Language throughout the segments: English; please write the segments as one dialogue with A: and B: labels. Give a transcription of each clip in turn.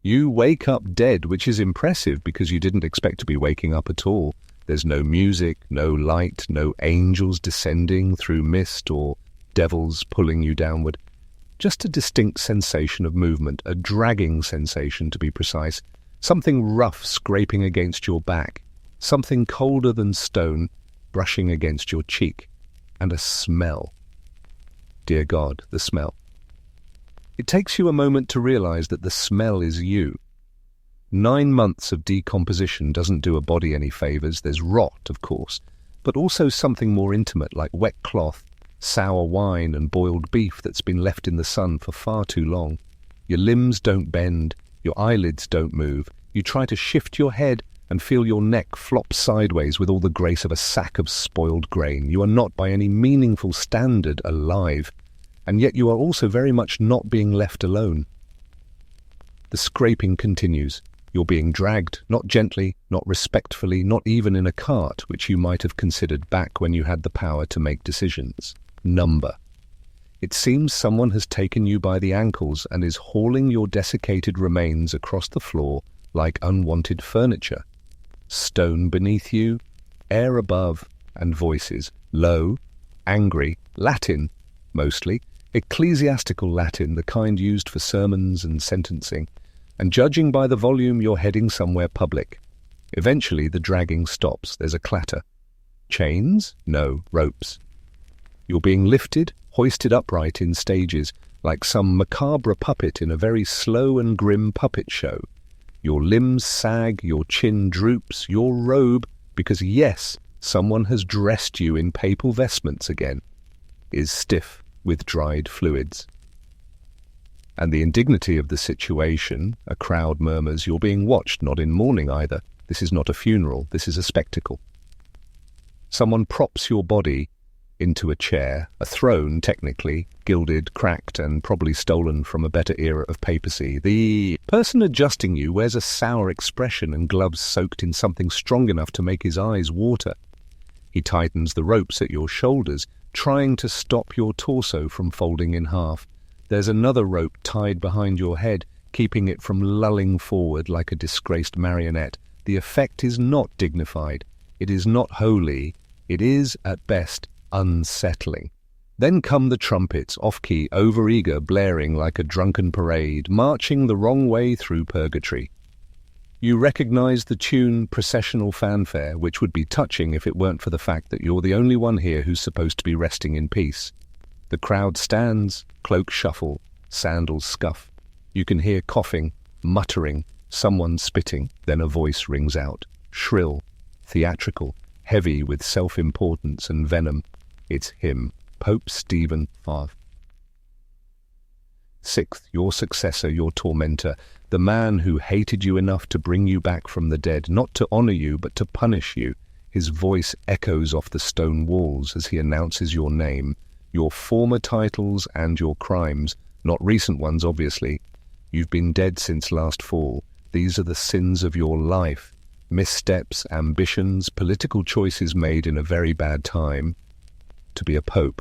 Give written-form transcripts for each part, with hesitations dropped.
A: You wake up dead, which is impressive because you didn't expect to be waking up at all. There's no music, no light, no angels descending through mist or devils pulling you downward. Just a distinct sensation of movement, a dragging sensation to be precise, something rough scraping against your back, something colder than stone brushing against your cheek, and a smell. Dear God, the smell. It takes you a moment to realize that the smell is you. 9 months of decomposition doesn't do a body any favors. There's rot, of course, but also something more intimate like wet cloth, sour wine and boiled beef that's been left in the sun for far too long. Your limbs don't bend, your eyelids don't move. You try to shift your head and feel your neck flop sideways with all the grace of a sack of spoiled grain. You are not by any meaningful standard alive, and yet you are also very much not being left alone. The scraping continues. You're being dragged, not gently, not respectfully, not even in a cart, which you might have considered back when you had the power to make decisions. Number. It seems someone has taken you by the ankles and is hauling your desiccated remains across the floor like unwanted furniture. Stone beneath you, air above, and voices, low, angry, Latin, mostly, ecclesiastical Latin, the kind used for sermons and sentencing, and judging by the volume you're heading somewhere public. Eventually the dragging stops. There's a clatter. Chains? No, ropes. You're being lifted, hoisted upright in stages, like some macabre puppet in a very slow and grim puppet show. Your limbs sag, your chin droops, your robe, because yes, someone has dressed you in papal vestments again, is stiff with dried fluids. And the indignity of the situation, a crowd murmurs, you're being watched, not in mourning either. This is not a funeral, this is a spectacle. Someone props your body into a chair, a throne technically, gilded, cracked, and probably stolen from a better era of papacy. The person adjusting you wears a sour expression and gloves soaked in something strong enough to make his eyes water. He tightens the ropes at your shoulders, trying to stop your torso from folding in half. There's another rope tied behind your head, keeping it from lulling forward like a disgraced marionette. The effect is not dignified. It is not holy. It is, at best, unsettling. Then come the trumpets, off-key, over-eager, blaring like a drunken parade, marching the wrong way through purgatory. You recognize the tune processional fanfare, which would be touching if it weren't for the fact that you're the only one here who's supposed to be resting in peace. The crowd stands, cloaks shuffle, sandals scuff. You can hear coughing, muttering, someone spitting. Then a voice rings out, shrill, theatrical, heavy with self-importance and venom. It's him, Pope Stephen V. Sixth, your successor, your tormentor, the man who hated you enough to bring you back from the dead, not to honor you, but to punish you. His voice echoes off the stone walls as he announces your name, your former titles and your crimes, not recent ones, obviously. You've been dead since last fall. These are the sins of your life. Missteps, ambitions, political choices made in a very bad time to be a pope.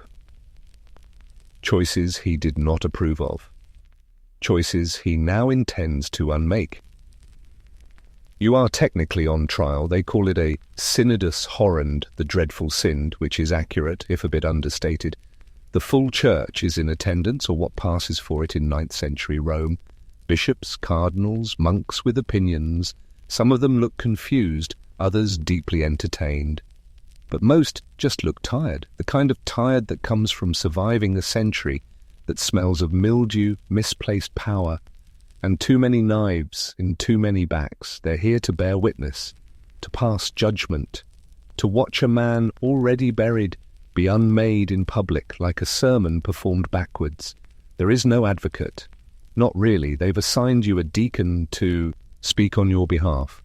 A: Choices he did not approve of. Choices he now intends to unmake. You are technically on trial. They call it a synodus horrend, the dreadful sin, which is accurate, if a bit understated. The full church is in attendance, or what passes for it in 9th century Rome. Bishops, cardinals, monks with opinions. Some of them look confused, others deeply entertained. But most just look tired, the kind of tired that comes from surviving a century, that smells of mildew, misplaced power, and too many knives in too many backs. They're here to bear witness, to pass judgment, to watch a man already buried be unmade in public like a sermon performed backwards. There is no advocate. Not really. They've assigned you a deacon to speak on your behalf.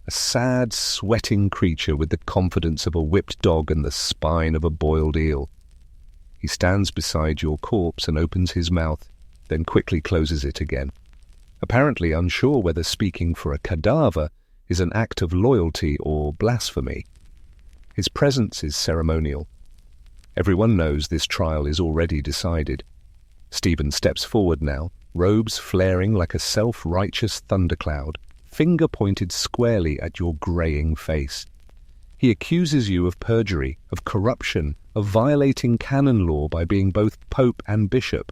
A: A sad, sweating creature with the confidence of a whipped dog and the spine of a boiled eel. He stands beside your corpse and opens his mouth, then quickly closes it again, apparently unsure whether speaking for a cadaver is an act of loyalty or blasphemy. His presence is ceremonial. Everyone knows this trial is already decided. Stephen steps forward now, robes flaring like a self-righteous thundercloud, finger pointed squarely at your greying face. He accuses you of perjury, of corruption, of violating canon law by being both pope and bishop,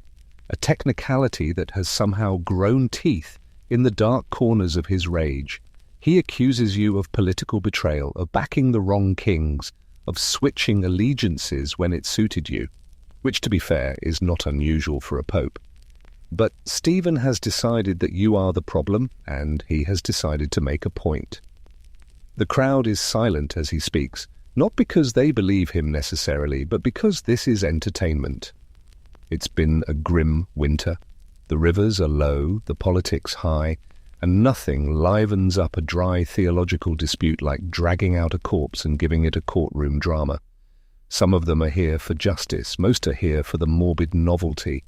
A: a technicality that has somehow grown teeth in the dark corners of his rage. He accuses you of political betrayal, of backing the wrong kings, of switching allegiances when it suited you, which, to be fair, is not unusual for a pope. But Stephen has decided that you are the problem, and he has decided to make a point. The crowd is silent as he speaks, not because they believe him necessarily, but because this is entertainment. It's been a grim winter. The rivers are low, the politics high, and nothing livens up a dry theological dispute like dragging out a corpse and giving it a courtroom drama. Some of them are here for justice, most are here for the morbid novelty.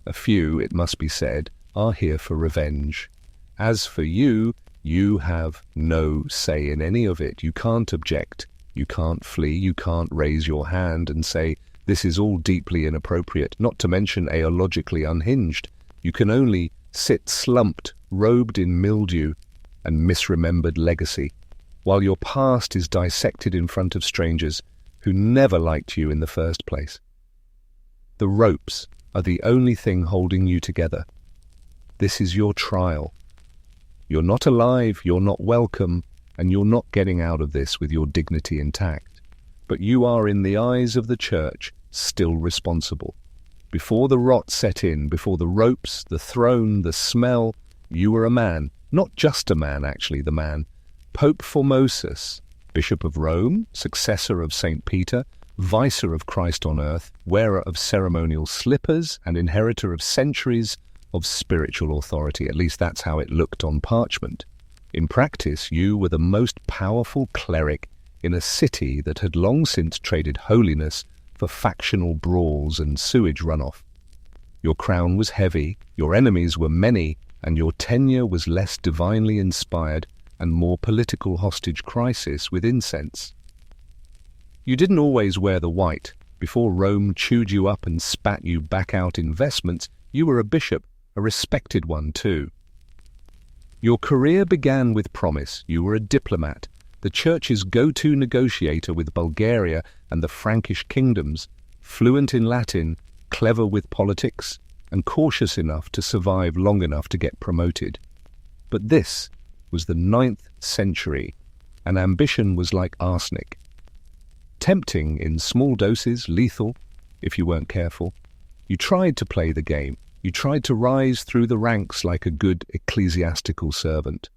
A: A few, it must be said, are here for revenge. As for you, you have no say in any of it. You can't object, you can't flee, you can't raise your hand and say, this is all deeply inappropriate, not to mention aologically unhinged. You can only sit slumped, robed in mildew and misremembered legacy, while your past is dissected in front of strangers who never liked you in the first place. The ropes are the only thing holding you together. This is your trial. You're not alive, you're not welcome, and you're not getting out of this with your dignity intact. But you are, in the eyes of the Church, still responsible. Before the rot set in, before the ropes, the throne, the smell, you were a man. Not just a man, actually, the man. Pope Formosus, Bishop of Rome, successor of St. Peter, vicar of Christ on earth, wearer of ceremonial slippers, and inheritor of centuries of spiritual authority. At least that's how it looked on parchment. In practice, you were the most powerful cleric in a city that had long since traded holiness for factional brawls and sewage runoff. Your crown was heavy, your enemies were many, and your tenure was less divinely inspired and more political hostage crisis with incense. You didn't always wear the white. Before Rome chewed you up and spat you back out in vestments, you were a bishop, a respected one too. Your career began with promise. You were a diplomat, the Church's go-to negotiator with Bulgaria and the Frankish kingdoms, fluent in Latin, clever with politics, and cautious enough to survive long enough to get promoted. But this was the 9th century, and ambition was like arsenic. Tempting in small doses, lethal, if you weren't careful. You tried to play the game. You tried to rise through the ranks like a good ecclesiastical servant.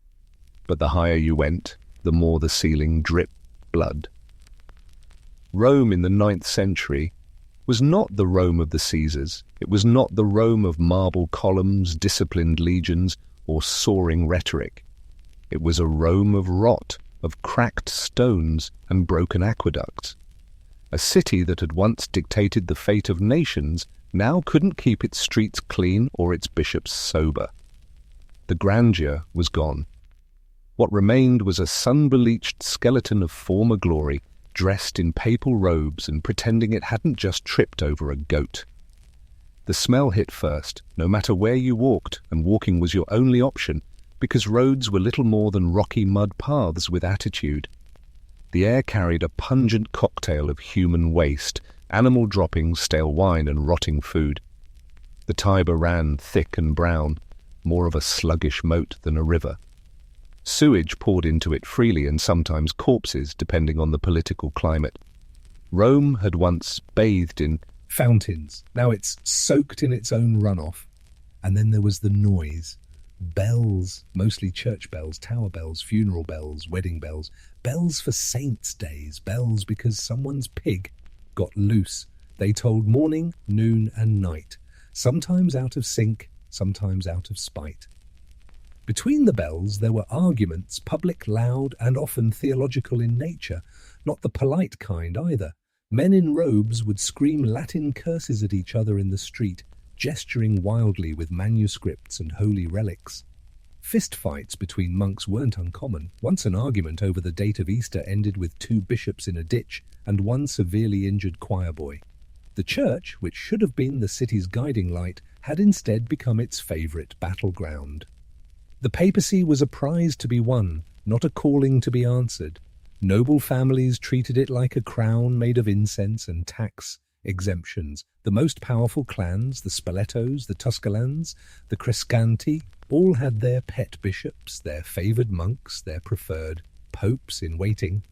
A: But the higher you went, the more the ceiling dripped blood. Rome in the 9th century was not the Rome of the Caesars. It was not the Rome of marble columns, disciplined legions, or soaring rhetoric. It was a Rome of rot, of cracked stones and broken aqueducts. A city that had once dictated the fate of nations now couldn't keep its streets clean or its bishops sober. The grandeur was gone. What remained was a sun-bleached skeleton of former glory, dressed in papal robes and pretending it hadn't just tripped over a goat. The smell hit first, no matter where you walked, and walking was your only option, because roads were little more than rocky mud paths with attitude. The air carried a pungent cocktail of human waste, animal droppings, stale wine, and rotting food. The Tiber ran thick and brown, more of a sluggish moat than a river. Sewage poured into it freely, and sometimes corpses, depending on the political climate. Rome had once bathed in fountains. Now it's soaked in its own runoff. And then there was the noise. Bells, mostly church bells, tower bells, funeral bells, wedding bells, bells for saints' days, bells because someone's pig got loose. They told morning, noon, and night, sometimes out of sync, sometimes out of spite. Between the bells there were arguments, public, loud, and often theological in nature, not the polite kind either. Men in robes would scream Latin curses at each other in the street, gesturing wildly with manuscripts and holy relics. Fistfights between monks weren't uncommon. Once an argument over the date of Easter ended with 2 bishops in a ditch and 1 severely injured choir boy. The church, which should have been the city's guiding light, had instead become its favourite battleground. The papacy was a prize to be won, not a calling to be answered. Noble families treated it like a crown made of incense and tax exemptions. The most powerful clans, the Spoletos, the Tusculans, the Crescanti, all had their pet bishops, their favoured monks, their preferred popes in waiting.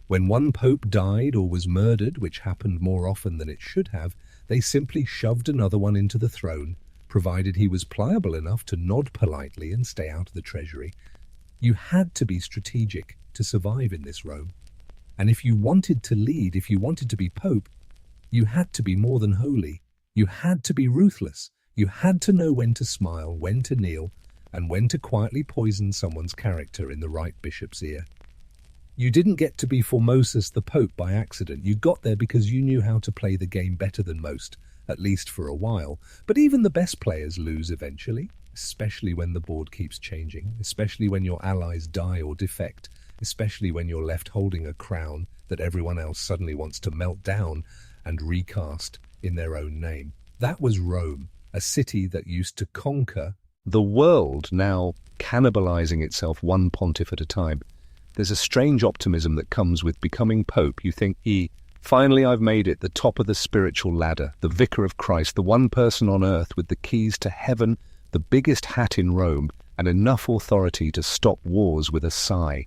A: When one pope died or was murdered, which happened more often than it should have, they simply shoved another one into the throne, provided he was pliable enough to nod politely and stay out of the treasury. You had to be strategic to survive in this Rome. And if you wanted to lead, if you wanted to be pope, you had to be more than holy. You had to be ruthless. You had to know when to smile, when to kneel, and when to quietly poison someone's character in the right bishop's ear. You didn't get to be Formosus the Pope by accident. You got there because you knew how to play the game better than most, at least for a while. But even the best players lose eventually, especially when the board keeps changing, especially when your allies die or defect, especially when you're left holding a crown that everyone else suddenly wants to melt down and recast in their own name. That was Rome, a city that used to conquer the world, now cannibalizing itself one pontiff at a time. There's a strange optimism that comes with becoming pope. You think, finally I've made it, the top of the spiritual ladder, the vicar of Christ, the one person on earth with the keys to heaven, the biggest hat in Rome, and enough authority to stop wars with a sigh.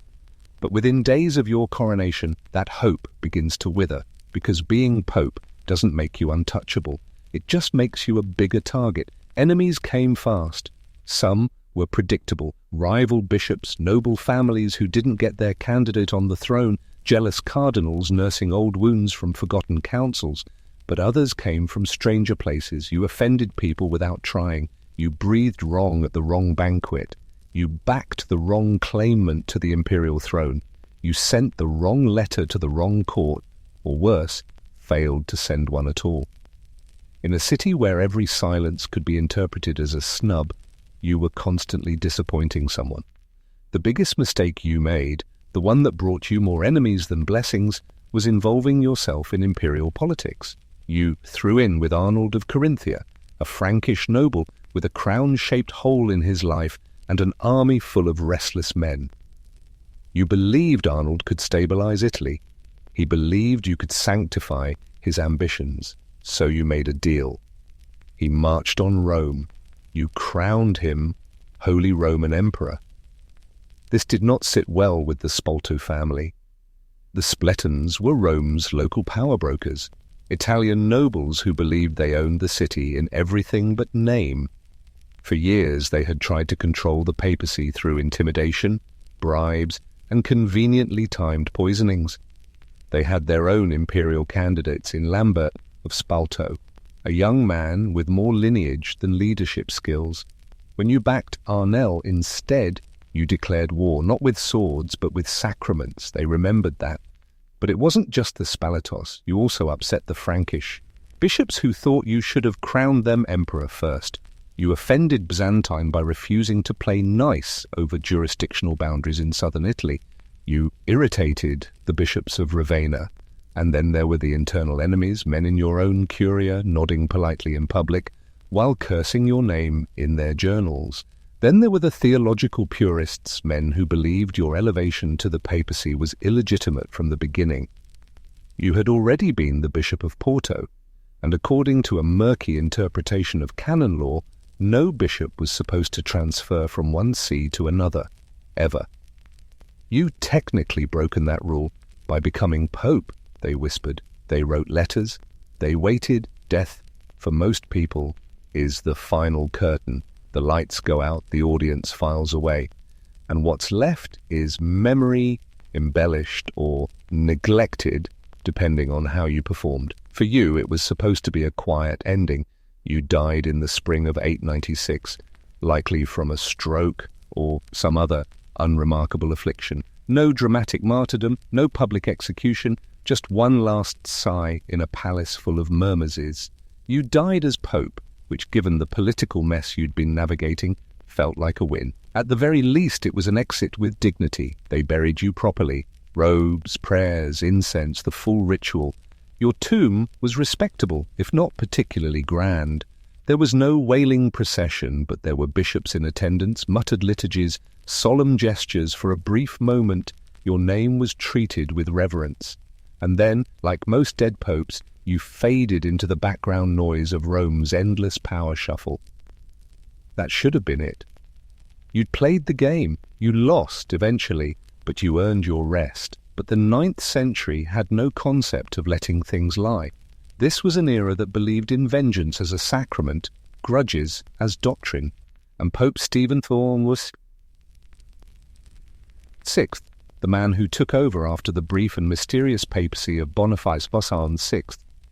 A: But within days of your coronation, that hope begins to wither, because being pope doesn't make you untouchable. It just makes you a bigger target. Enemies came fast. Some were predictable. Rival bishops, noble families who didn't get their candidate on the throne, jealous cardinals nursing old wounds from forgotten councils. But others came from stranger places. You offended people without trying. You breathed wrong at the wrong banquet. You backed the wrong claimant to the imperial throne. You sent the wrong letter to the wrong court, or worse, failed to send one at all. In a city where every silence could be interpreted as a snub, you were constantly disappointing someone. The biggest mistake you made, the one that brought you more enemies than blessings, was involving yourself in imperial politics. You threw in with Arnold of Carinthia, a Frankish noble with a crown-shaped hole in his life and an army full of restless men. You believed Arnold could stabilize Italy. He believed you could sanctify his ambitions, so you made a deal. He marched on Rome. You crowned him Holy Roman Emperor. This did not sit well with the Spolto family. The Spletans were Rome's local power brokers, Italian nobles who believed they owned the city in everything but name. For years they had tried to control the papacy through intimidation, bribes, and conveniently timed poisonings. They had their own imperial candidates in Lambert of Spalto, a young man with more lineage than leadership skills. When you backed Arnell instead, you declared war, not with swords, but with sacraments. They remembered that. But it wasn't just the Spalatos. You also upset the Frankish bishops who thought you should have crowned them emperor first. You offended Byzantine by refusing to play nice over jurisdictional boundaries in southern Italy. You irritated the bishops of Ravenna. And then there were the internal enemies, men in your own curia nodding politely in public, while cursing your name in their journals. Then there were the theological purists, men who believed your elevation to the papacy was illegitimate from the beginning. You had already been the Bishop of Porto, and according to a murky interpretation of canon law, no bishop was supposed to transfer from one see to another, ever. You technically broken that rule by becoming pope, they whispered. They wrote letters. They waited. Death, for most people, is the final curtain. The lights go out, the audience files away, and what's left is memory, embellished or neglected, depending on how you performed. For you, it was supposed to be a quiet ending. You died in the spring of 896, likely from a stroke or some other unremarkable affliction. No dramatic martyrdom, no public execution, just one last sigh in a palace full of murmurs. You died as pope, which, given the political mess you'd been navigating, felt like a win. At the very least, it was an exit with dignity. They buried you properly. Robes, prayers, incense, the full ritual. Your tomb was respectable, if not particularly grand. There was no wailing procession, but there were bishops in attendance, muttered liturgies, solemn gestures. For a brief moment, your name was treated with reverence. And then, like most dead popes, you faded into the background noise of Rome's endless power shuffle. That should have been it. You'd played the game. You lost eventually, but you earned your rest. But the 9th century had no concept of letting things lie. This was an era that believed in vengeance as a sacrament, grudges as doctrine, and Pope Stephen Formosus VI, the man who took over after the brief and mysterious papacy of Boniface VI,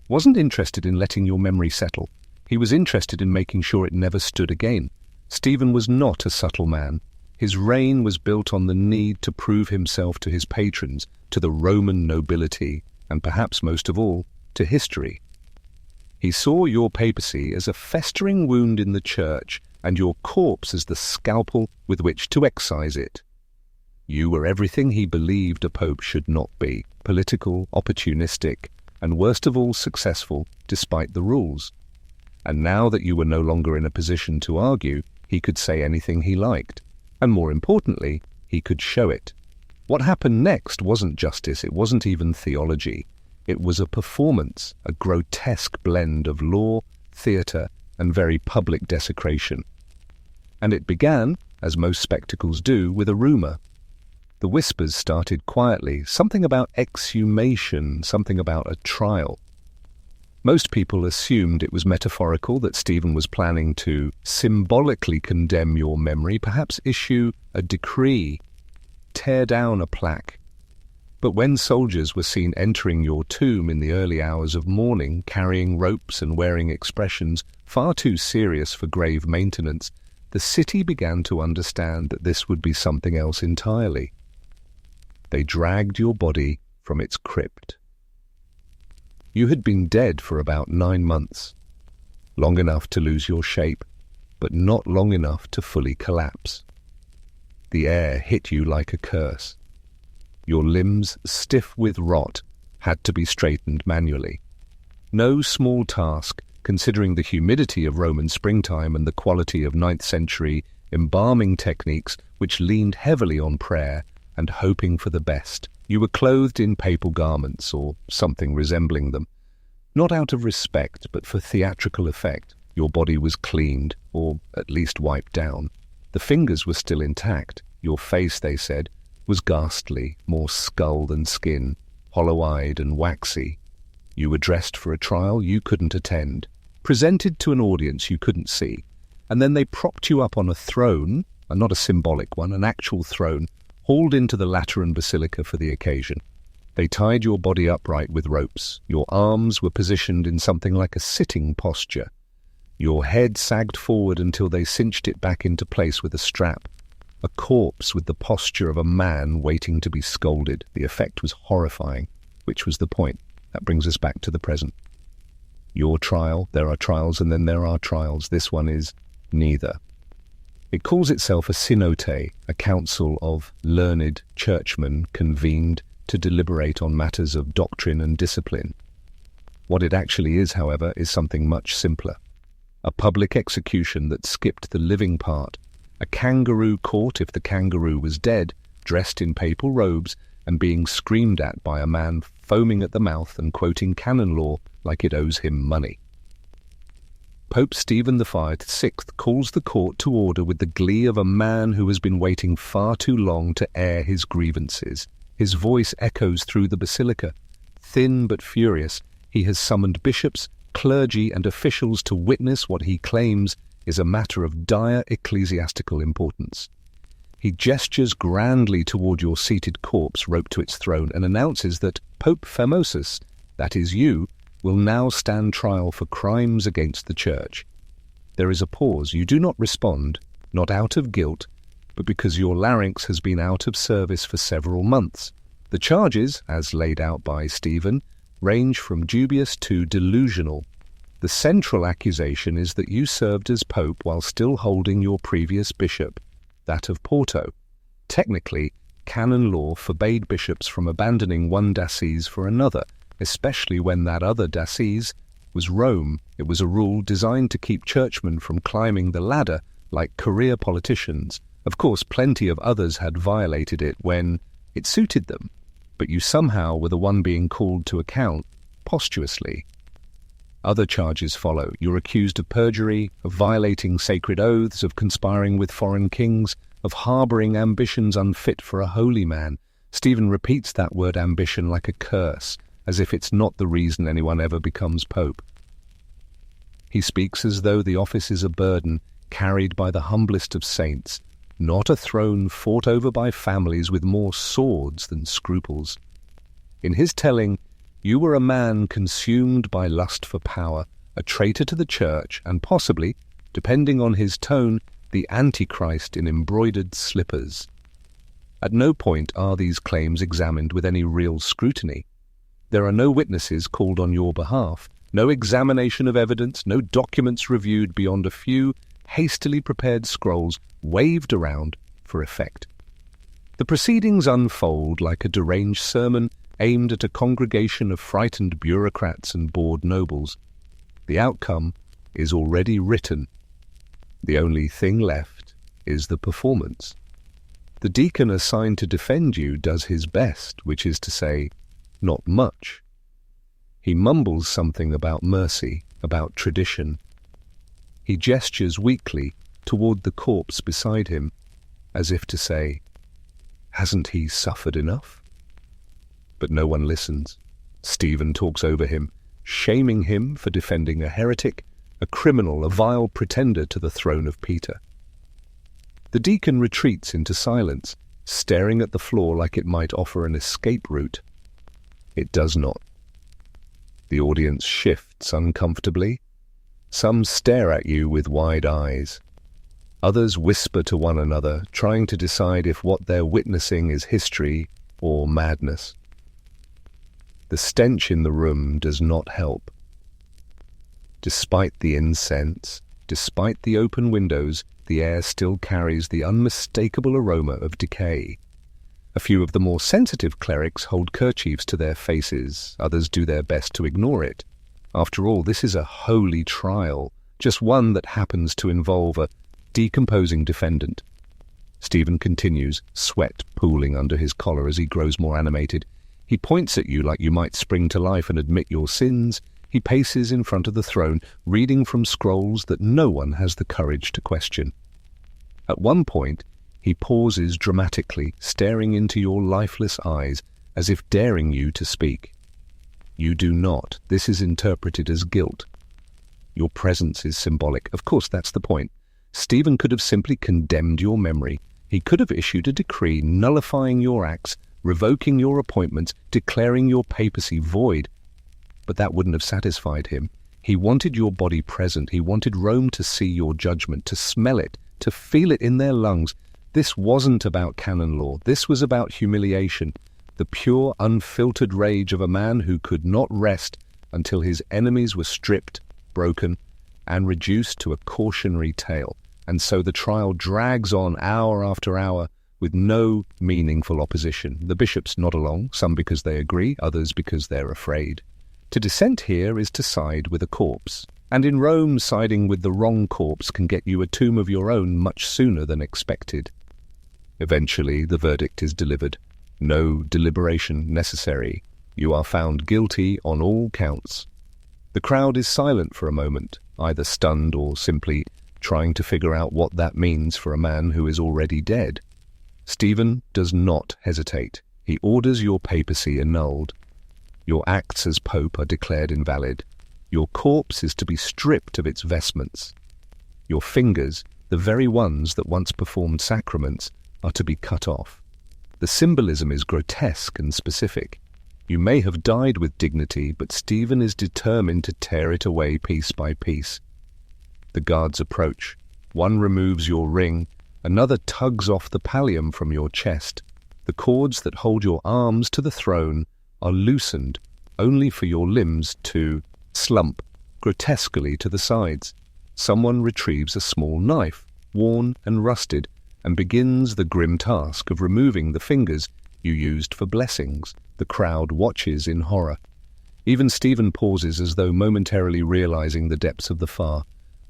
A: wasn't interested in letting your memory settle. He was interested in making sure it never stood again. Stephen was not a subtle man. His reign was built on the need to prove himself to his patrons, to the Roman nobility, and perhaps most of all, to history. He saw your papacy as a festering wound in the church and your corpse as the scalpel with which to excise it. You were everything he believed a pope should not be: political, opportunistic, and worst of all successful despite the rules. And now that you were no longer in a position to argue, he could say anything he liked. And more importantly, he could show it. What happened next wasn't justice, it wasn't even theology. It was a performance, a grotesque blend of law, theatre, and very public desecration. And it began, as most spectacles do, with a rumour. The whispers started quietly, something about exhumation, something about a trial. Most people assumed it was metaphorical, that Stephen was planning to symbolically condemn your memory, perhaps issue a decree, tear down a plaque. But when soldiers were seen entering your tomb in the early hours of morning, carrying ropes and wearing expressions far too serious for grave maintenance, the city began to understand that this would be something else entirely. They dragged your body from its crypt. You had been dead for about 9 months, long enough to lose your shape, but not long enough to fully collapse. The air hit you like a curse. Your limbs, stiff with rot, had to be straightened manually. No small task, considering the humidity of Roman springtime and the quality of 9th century embalming techniques which leaned heavily on prayer and hoping for the best. You were clothed in papal garments, or something resembling them. Not out of respect, but for theatrical effect. Your body was cleaned, or at least wiped down. The fingers were still intact. Your face, they said, was ghastly, more skull than skin, hollow-eyed and waxy. You were dressed for a trial you couldn't attend, presented to an audience you couldn't see, and then they propped you up on a throne, and not a symbolic one, an actual throne, hauled into the Lateran Basilica for the occasion. They tied your body upright with ropes. Your arms were positioned in something like a sitting posture. Your head sagged forward until they cinched it back into place with a strap. A corpse with the posture of a man waiting to be scolded. The effect was horrifying, which was the point. That brings us back to the present. Your trial, there are trials and then there are trials. This one is neither. It calls itself a synote, a council of learned churchmen convened to deliberate on matters of doctrine and discipline. What it actually is, however, is something much simpler. A public execution that skipped the living part. A kangaroo court if the kangaroo was dead, dressed in papal robes and being screamed at by a man foaming at the mouth and quoting canon law like it owes him money. Pope Stephen VI calls the court to order with the glee of a man who has been waiting far too long to air his grievances. His voice echoes through the basilica. Thin but furious, he has summoned bishops, clergy and officials to witness what he claims is a matter of dire ecclesiastical importance. He gestures grandly toward your seated corpse roped to its throne and announces that Pope Formosus, that is you, will now stand trial for crimes against the Church. There is a pause. You do not respond, not out of guilt, but because your larynx has been out of service for several months. The charges, as laid out by Stephen, range from dubious to delusional. The central accusation is that you served as pope while still holding your previous bishop, that of Porto. Technically, canon law forbade bishops from abandoning one diocese for another, especially when that other diocese was Rome. It was a rule designed to keep churchmen from climbing the ladder like career politicians. Of course, plenty of others had violated it when it suited them, but you somehow were the one being called to account posthumously. Other charges follow. You're accused of perjury, of violating sacred oaths, of conspiring with foreign kings, of harbouring ambitions unfit for a holy man. Stephen repeats that word ambition like a curse, as if it's not the reason anyone ever becomes pope. He speaks as though the office is a burden carried by the humblest of saints, not a throne fought over by families with more swords than scruples. In his telling, you were a man consumed by lust for power, a traitor to the church, and possibly, depending on his tone, the Antichrist in embroidered slippers. At no point are these claims examined with any real scrutiny. There are no witnesses called on your behalf, no examination of evidence, no documents reviewed beyond a few hastily prepared scrolls waved around for effect. The proceedings unfold like a deranged sermon aimed at a congregation of frightened bureaucrats and bored nobles. The outcome is already written. The only thing left is the performance. The deacon assigned to defend you does his best, which is to say, not much. He mumbles something about mercy, about tradition. He gestures weakly toward the corpse beside him, as if to say, hasn't he suffered enough? But no one listens. Stephen talks over him, shaming him for defending a heretic, a criminal, a vile pretender to the throne of Peter. The deacon retreats into silence, staring at the floor like it might offer an escape route. It does not. The audience shifts uncomfortably. Some stare at you with wide eyes. Others whisper to one another, trying to decide if what they're witnessing is history or madness. The stench in the room does not help. Despite the incense, despite the open windows, the air still carries the unmistakable aroma of decay. A few of the more sensitive clerics hold kerchiefs to their faces, others do their best to ignore it. After all, this is a holy trial, just one that happens to involve a decomposing defendant. Stephen continues, sweat pooling under his collar as he grows more animated. He points at you like you might spring to life and admit your sins. He paces in front of the throne, reading from scrolls that no one has the courage to question. At one point, he pauses dramatically, staring into your lifeless eyes, as if daring you to speak. You do not. This is interpreted as guilt. Your presence is symbolic. Of course, that's the point. Stephen could have simply condemned your memory. He could have issued a decree nullifying your acts, revoking your appointments, declaring your papacy void. But that wouldn't have satisfied him. He wanted your body present. He wanted Rome to see your judgment, to smell it, to feel it in their lungs. This wasn't about canon law. This was about humiliation, the pure, unfiltered rage of a man who could not rest until his enemies were stripped, broken, and reduced to a cautionary tale. And so the trial drags on hour after hour with no meaningful opposition. The bishops nod along, some because they agree, others because they're afraid. To dissent here is to side with a corpse. And in Rome, siding with the wrong corpse can get you a tomb of your own much sooner than expected. Eventually, the verdict is delivered. No deliberation necessary. You are found guilty on all counts. The crowd is silent for a moment, either stunned or simply trying to figure out what that means for a man who is already dead. Stephen does not hesitate. He orders your papacy annulled. Your acts as pope are declared invalid. Your corpse is to be stripped of its vestments. Your fingers, the very ones that once performed sacraments, are to be cut off. The symbolism is grotesque and specific. You may have died with dignity, but Stephen is determined to tear it away piece by piece. The guards approach. One removes your ring, another tugs off the pallium from your chest. The cords that hold your arms to the throne are loosened, only for your limbs to slump grotesquely to the sides. Someone retrieves a small knife, worn and rusted, and begins the grim task of removing the fingers you used for blessings. The crowd watches in horror. Even Stephen pauses as though momentarily realizing the depths of the far.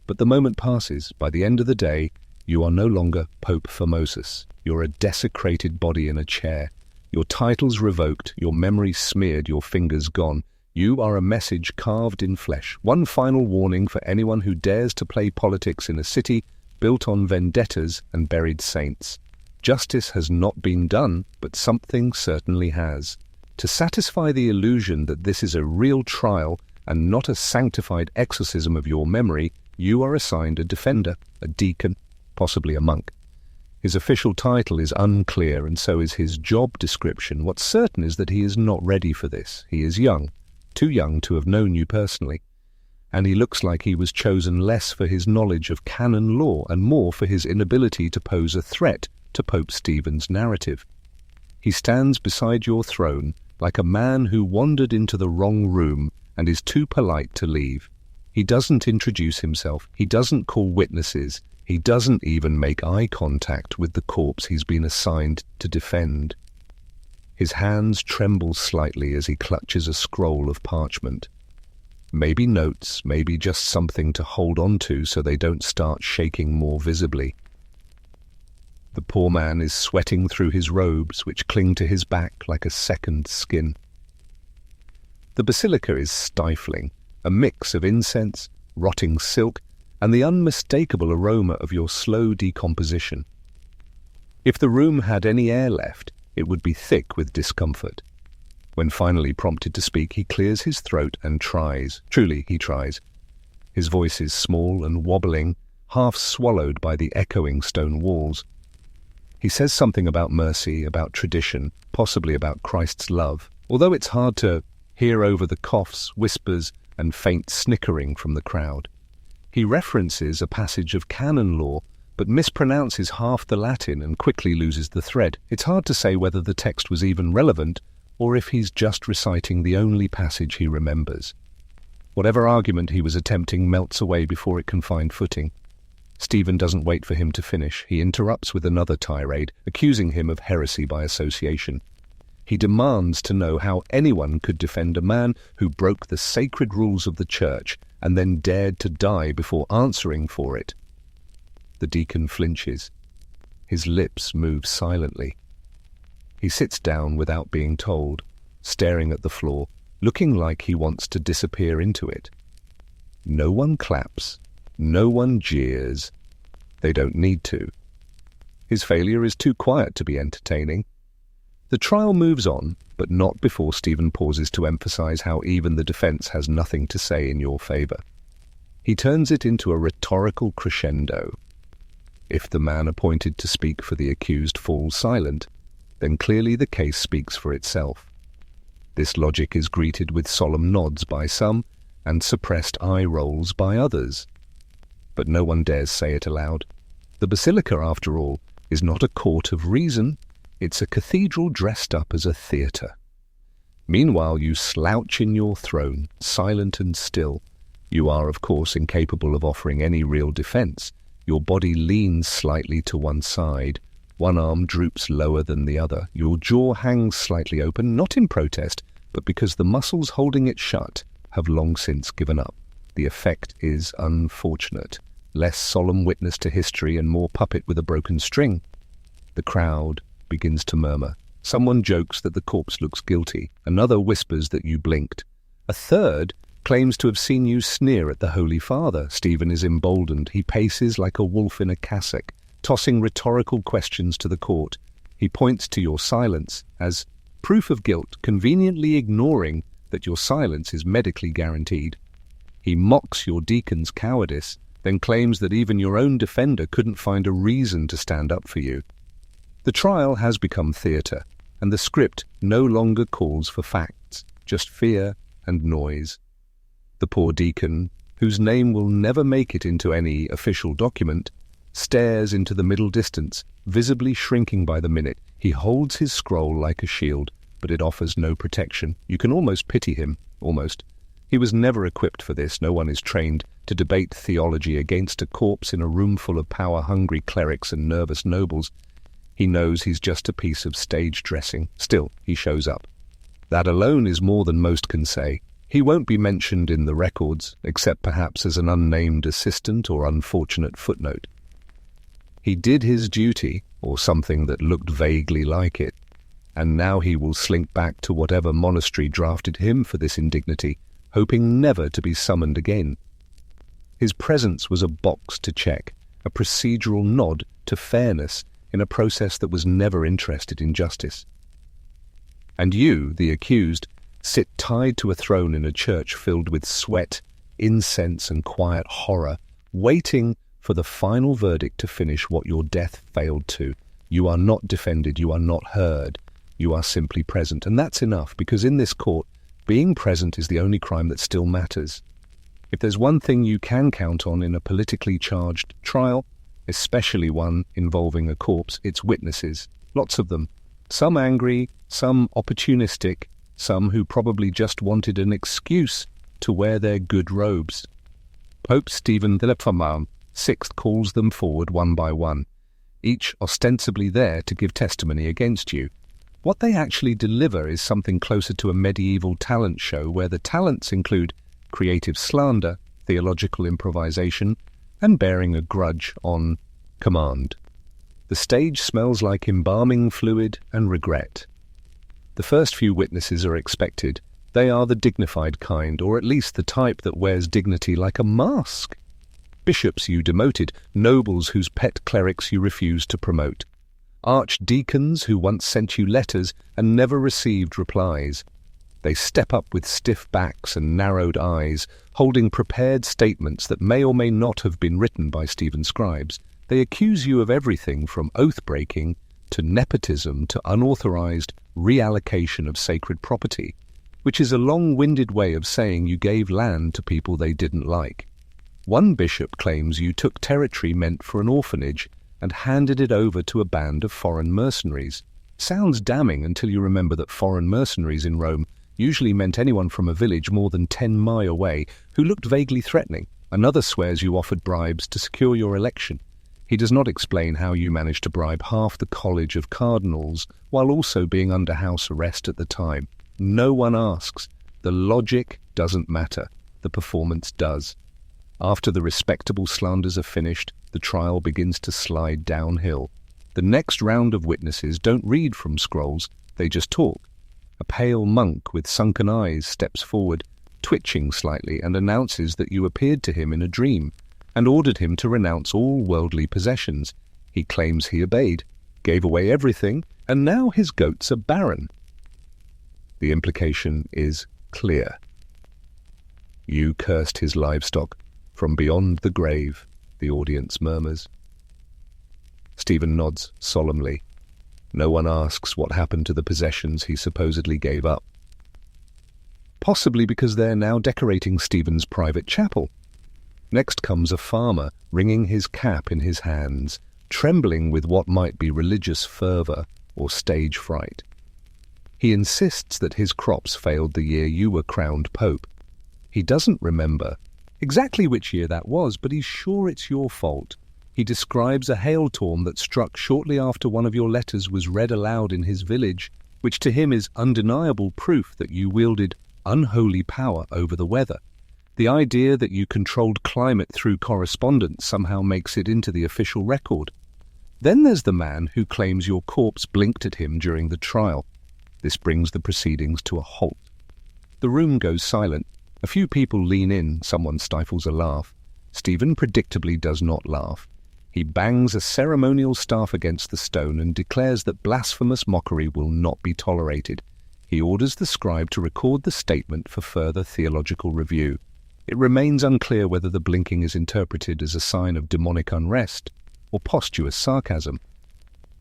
A: But the moment passes. By the end of the day, you are no longer Pope Formosus. You're a desecrated body in a chair. Your titles revoked, your memory smeared, your fingers gone. You are a message carved in flesh. One final warning for anyone who dares to play politics in a city built on vendettas and buried saints. Justice has not been done, but something certainly has. To satisfy the illusion that this is a real trial and not a sanctified exorcism of your memory, you are assigned a defender, a deacon, possibly a monk. His official title is unclear, and so is his job description. What's certain is that he is not ready for this. He is young, too young to have known you personally, and he looks like he was chosen less for his knowledge of canon law and more for his inability to pose a threat to Pope Stephen's narrative. He stands beside your throne like a man who wandered into the wrong room and is too polite to leave. He doesn't introduce himself, he doesn't call witnesses, he doesn't even make eye contact with the corpse he's been assigned to defend. His hands tremble slightly as he clutches a scroll of parchment. Maybe notes, maybe just something to hold on to so they don't start shaking more visibly. The poor man is sweating through his robes, which cling to his back like a second skin. The basilica is stifling, a mix of incense, rotting silk, and the unmistakable aroma of your slow decomposition. If the room had any air left, it would be thick with discomfort. When finally prompted to speak, he clears his throat and tries. Truly, he tries. His voice is small and wobbling, half swallowed by the echoing stone walls. He says something about mercy, about tradition, possibly about Christ's love, although it's hard to hear over the coughs, whispers, and faint snickering from the crowd. He references a passage of canon law, but mispronounces half the Latin and quickly loses the thread. It's hard to say whether the text was even relevant, or if he's just reciting the only passage he remembers. Whatever argument he was attempting melts away before it can find footing. Stephen doesn't wait for him to finish. He interrupts with another tirade, accusing him of heresy by association. He demands to know how anyone could defend a man who broke the sacred rules of the church and then dared to die before answering for it. The deacon flinches. His lips move silently. He sits down without being told, staring at the floor, looking like he wants to disappear into it. No one claps. No one jeers. They don't need to. His failure is too quiet to be entertaining. The trial moves on, but not before Stephen pauses to emphasize how even the defense has nothing to say in your favor. He turns it into a rhetorical crescendo. If the man appointed to speak for the accused falls silent, then clearly the case speaks for itself. This logic is greeted with solemn nods by some and suppressed eye rolls by others. But no one dares say it aloud. The basilica, after all, is not a court of reason. It's a cathedral dressed up as a theatre. Meanwhile, you slouch in your throne, silent and still. You are, of course, incapable of offering any real defense. Your body leans slightly to one side. One arm droops lower than the other. Your jaw hangs slightly open, not in protest, but because the muscles holding it shut have long since given up. The effect is unfortunate. Less solemn witness to history and more puppet with a broken string. The crowd begins to murmur. Someone jokes that the corpse looks guilty. Another whispers that you blinked. A third claims to have seen you sneer at the Holy Father. Stephen is emboldened. He paces like a wolf in a cassock, tossing rhetorical questions to the court. He points to your silence as proof of guilt, conveniently ignoring that your silence is medically guaranteed. He mocks your deacon's cowardice, then claims that even your own defender couldn't find a reason to stand up for you. The trial has become theatre, and the script no longer calls for facts, just fear and noise. The poor deacon, whose name will never make it into any official document, stares into the middle distance, visibly shrinking by the minute. He holds his scroll like a shield, but it offers no protection. You can almost pity him, almost. He was never equipped for this. No one is trained to debate theology against a corpse in a room full of power-hungry clerics and nervous nobles. He knows he's just a piece of stage dressing. Still, he shows up. That alone is more than most can say. He won't be mentioned in the records, except perhaps as an unnamed assistant or unfortunate footnote. He did his duty, or something that looked vaguely like it, and now he will slink back to whatever monastery drafted him for this indignity, hoping never to be summoned again. His presence was a box to check, a procedural nod to fairness in a process that was never interested in justice. And you, the accused, sit tied to a throne in a church filled with sweat, incense, and quiet horror, waiting for the final verdict to finish what your death failed to. You are not defended, you are not heard, you are simply present. And that's enough, because in this court, being present is the only crime that still matters. If there's one thing you can count on in a politically charged trial, especially one involving a corpse, it's witnesses. Lots of them. Some angry, some opportunistic, some who probably just wanted an excuse to wear their good robes. Pope Stephen VI calls them forward one by one, each ostensibly there to give testimony against you. What they actually deliver is something closer to a medieval talent show where the talents include creative slander, theological improvisation, and bearing a grudge on command. The stage smells like embalming fluid and regret. The first few witnesses are expected. They are the dignified kind, or at least the type that wears dignity like a mask. Bishops you demoted, nobles whose pet clerics you refused to promote, archdeacons who once sent you letters and never received replies. They step up with stiff backs and narrowed eyes, holding prepared statements that may or may not have been written by Stephen Scribes. They accuse you of everything from oath-breaking to nepotism to unauthorized reallocation of sacred property, which is a long-winded way of saying you gave land to people they didn't like. One bishop claims you took territory meant for an orphanage and handed it over to a band of foreign mercenaries. Sounds damning until you remember that foreign mercenaries in Rome usually meant anyone from a village more than 10 miles away who looked vaguely threatening. Another swears you offered bribes to secure your election. He does not explain how you managed to bribe half the College of Cardinals while also being under house arrest at the time. No one asks. The logic doesn't matter. The performance does. After the respectable slanders are finished, the trial begins to slide downhill. The next round of witnesses don't read from scrolls, they just talk. A pale monk with sunken eyes steps forward, twitching slightly, and announces that you appeared to him in a dream and ordered him to renounce all worldly possessions. He claims he obeyed, gave away everything, and now his goats are barren. The implication is clear. You cursed his livestock from beyond the grave, the audience murmurs. Stephen nods solemnly. No one asks what happened to the possessions he supposedly gave up. Possibly because they're now decorating Stephen's private chapel. Next comes a farmer, wringing his cap in his hands, trembling with what might be religious fervor or stage fright. He insists that his crops failed the year you were crowned pope. He doesn't remember exactly which year that was, but he's sure it's your fault. He describes a hailstorm that struck shortly after one of your letters was read aloud in his village, which to him is undeniable proof that you wielded unholy power over the weather. The idea that you controlled climate through correspondence somehow makes it into the official record. Then there's the man who claims your corpse blinked at him during the trial. This brings the proceedings to a halt. The room goes silent. A few people lean in, someone stifles a laugh. Stephen predictably does not laugh. He bangs a ceremonial staff against the stone and declares that blasphemous mockery will not be tolerated. He orders the scribe to record the statement for further theological review. It remains unclear whether the blinking is interpreted as a sign of demonic unrest or posthumous sarcasm.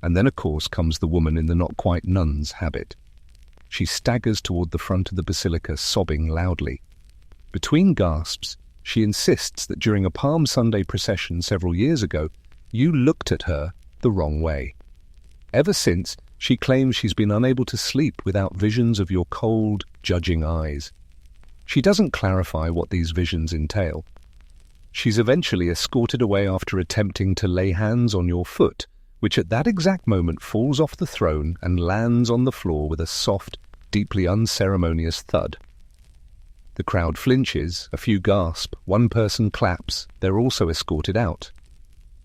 A: And then, of course, comes the woman in the not-quite nun's habit. She staggers toward the front of the basilica, sobbing loudly. Between gasps, she insists that during a Palm Sunday procession several years ago, you looked at her the wrong way. Ever since, she claims she's been unable to sleep without visions of your cold, judging eyes. She doesn't clarify what these visions entail. She's eventually escorted away after attempting to lay hands on your foot, which at that exact moment falls off the throne and lands on the floor with a soft, deeply unceremonious thud. The crowd flinches, a few gasp, one person claps, they're also escorted out.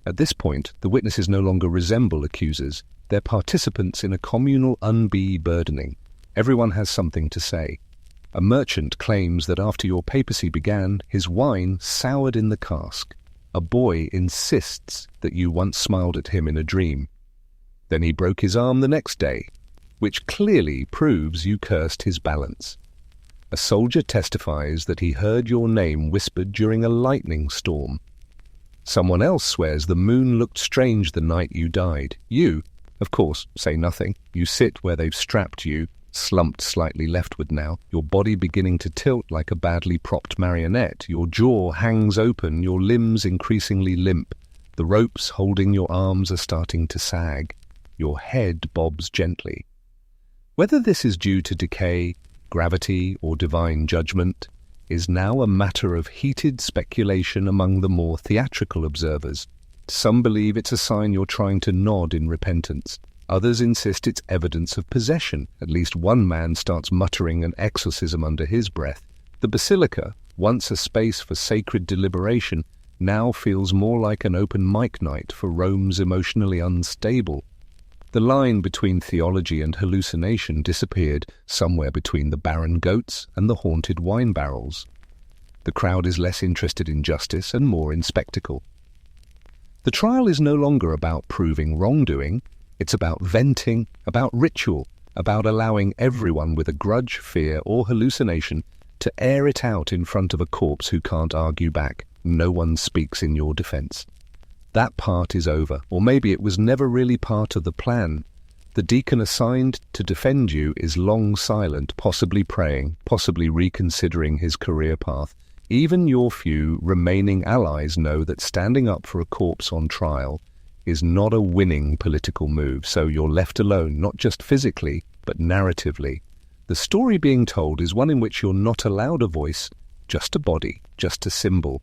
A: At this point, the witnesses no longer resemble accusers. They're participants in a communal unbe-burdening. Everyone has something to say. A merchant claims that after your papacy began, his wine soured in the cask. A boy insists that you once smiled at him in a dream. Then he broke his arm the next day, which clearly proves you cursed his balance. A soldier testifies that he heard your name whispered during a lightning storm. Someone else swears the moon looked strange the night you died. You, of course, say nothing. You sit where they've strapped you, slumped slightly leftward now, your body beginning to tilt like a badly propped marionette. Your jaw hangs open, your limbs increasingly limp. The ropes holding your arms are starting to sag. Your head bobs gently. Whether this is due to decay, gravity, or divine judgment is now a matter of heated speculation among the more theatrical observers. Some believe it's a sign you're trying to nod in repentance. Others insist it's evidence of possession. At least one man starts muttering an exorcism under his breath. The basilica, once a space for sacred deliberation, now feels more like an open mic night for Rome's emotionally unstable. The line between theology and hallucination disappeared somewhere between the barren goats and the haunted wine barrels. The crowd is less interested in justice and more in spectacle. The trial is no longer about proving wrongdoing. It's about venting, about ritual, about allowing everyone with a grudge, fear, or hallucination to air it out in front of a corpse who can't argue back. No one speaks in your defense. That part is over, or maybe it was never really part of the plan. The deacon assigned to defend you is long silent, possibly praying, possibly reconsidering his career path. Even your few remaining allies know that standing up for a corpse on trial is not a winning political move, so you're left alone, not just physically, but narratively. The story being told is one in which you're not allowed a voice, just a body, just a symbol.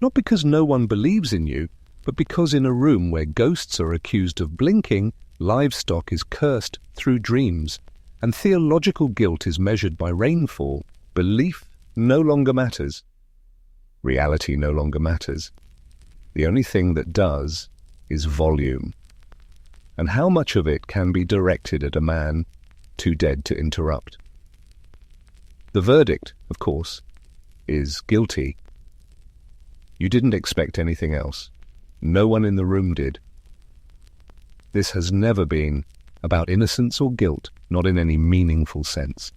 A: Not because no one believes in you, but because in a room where ghosts are accused of blinking, livestock is cursed through dreams, and theological guilt is measured by rainfall, belief no longer matters. Reality no longer matters. The only thing that does is volume. And how much of it can be directed at a man too dead to interrupt? The verdict, of course, is guilty. You didn't expect anything else. No one in the room did. This has never been about innocence or guilt, not in any meaningful sense.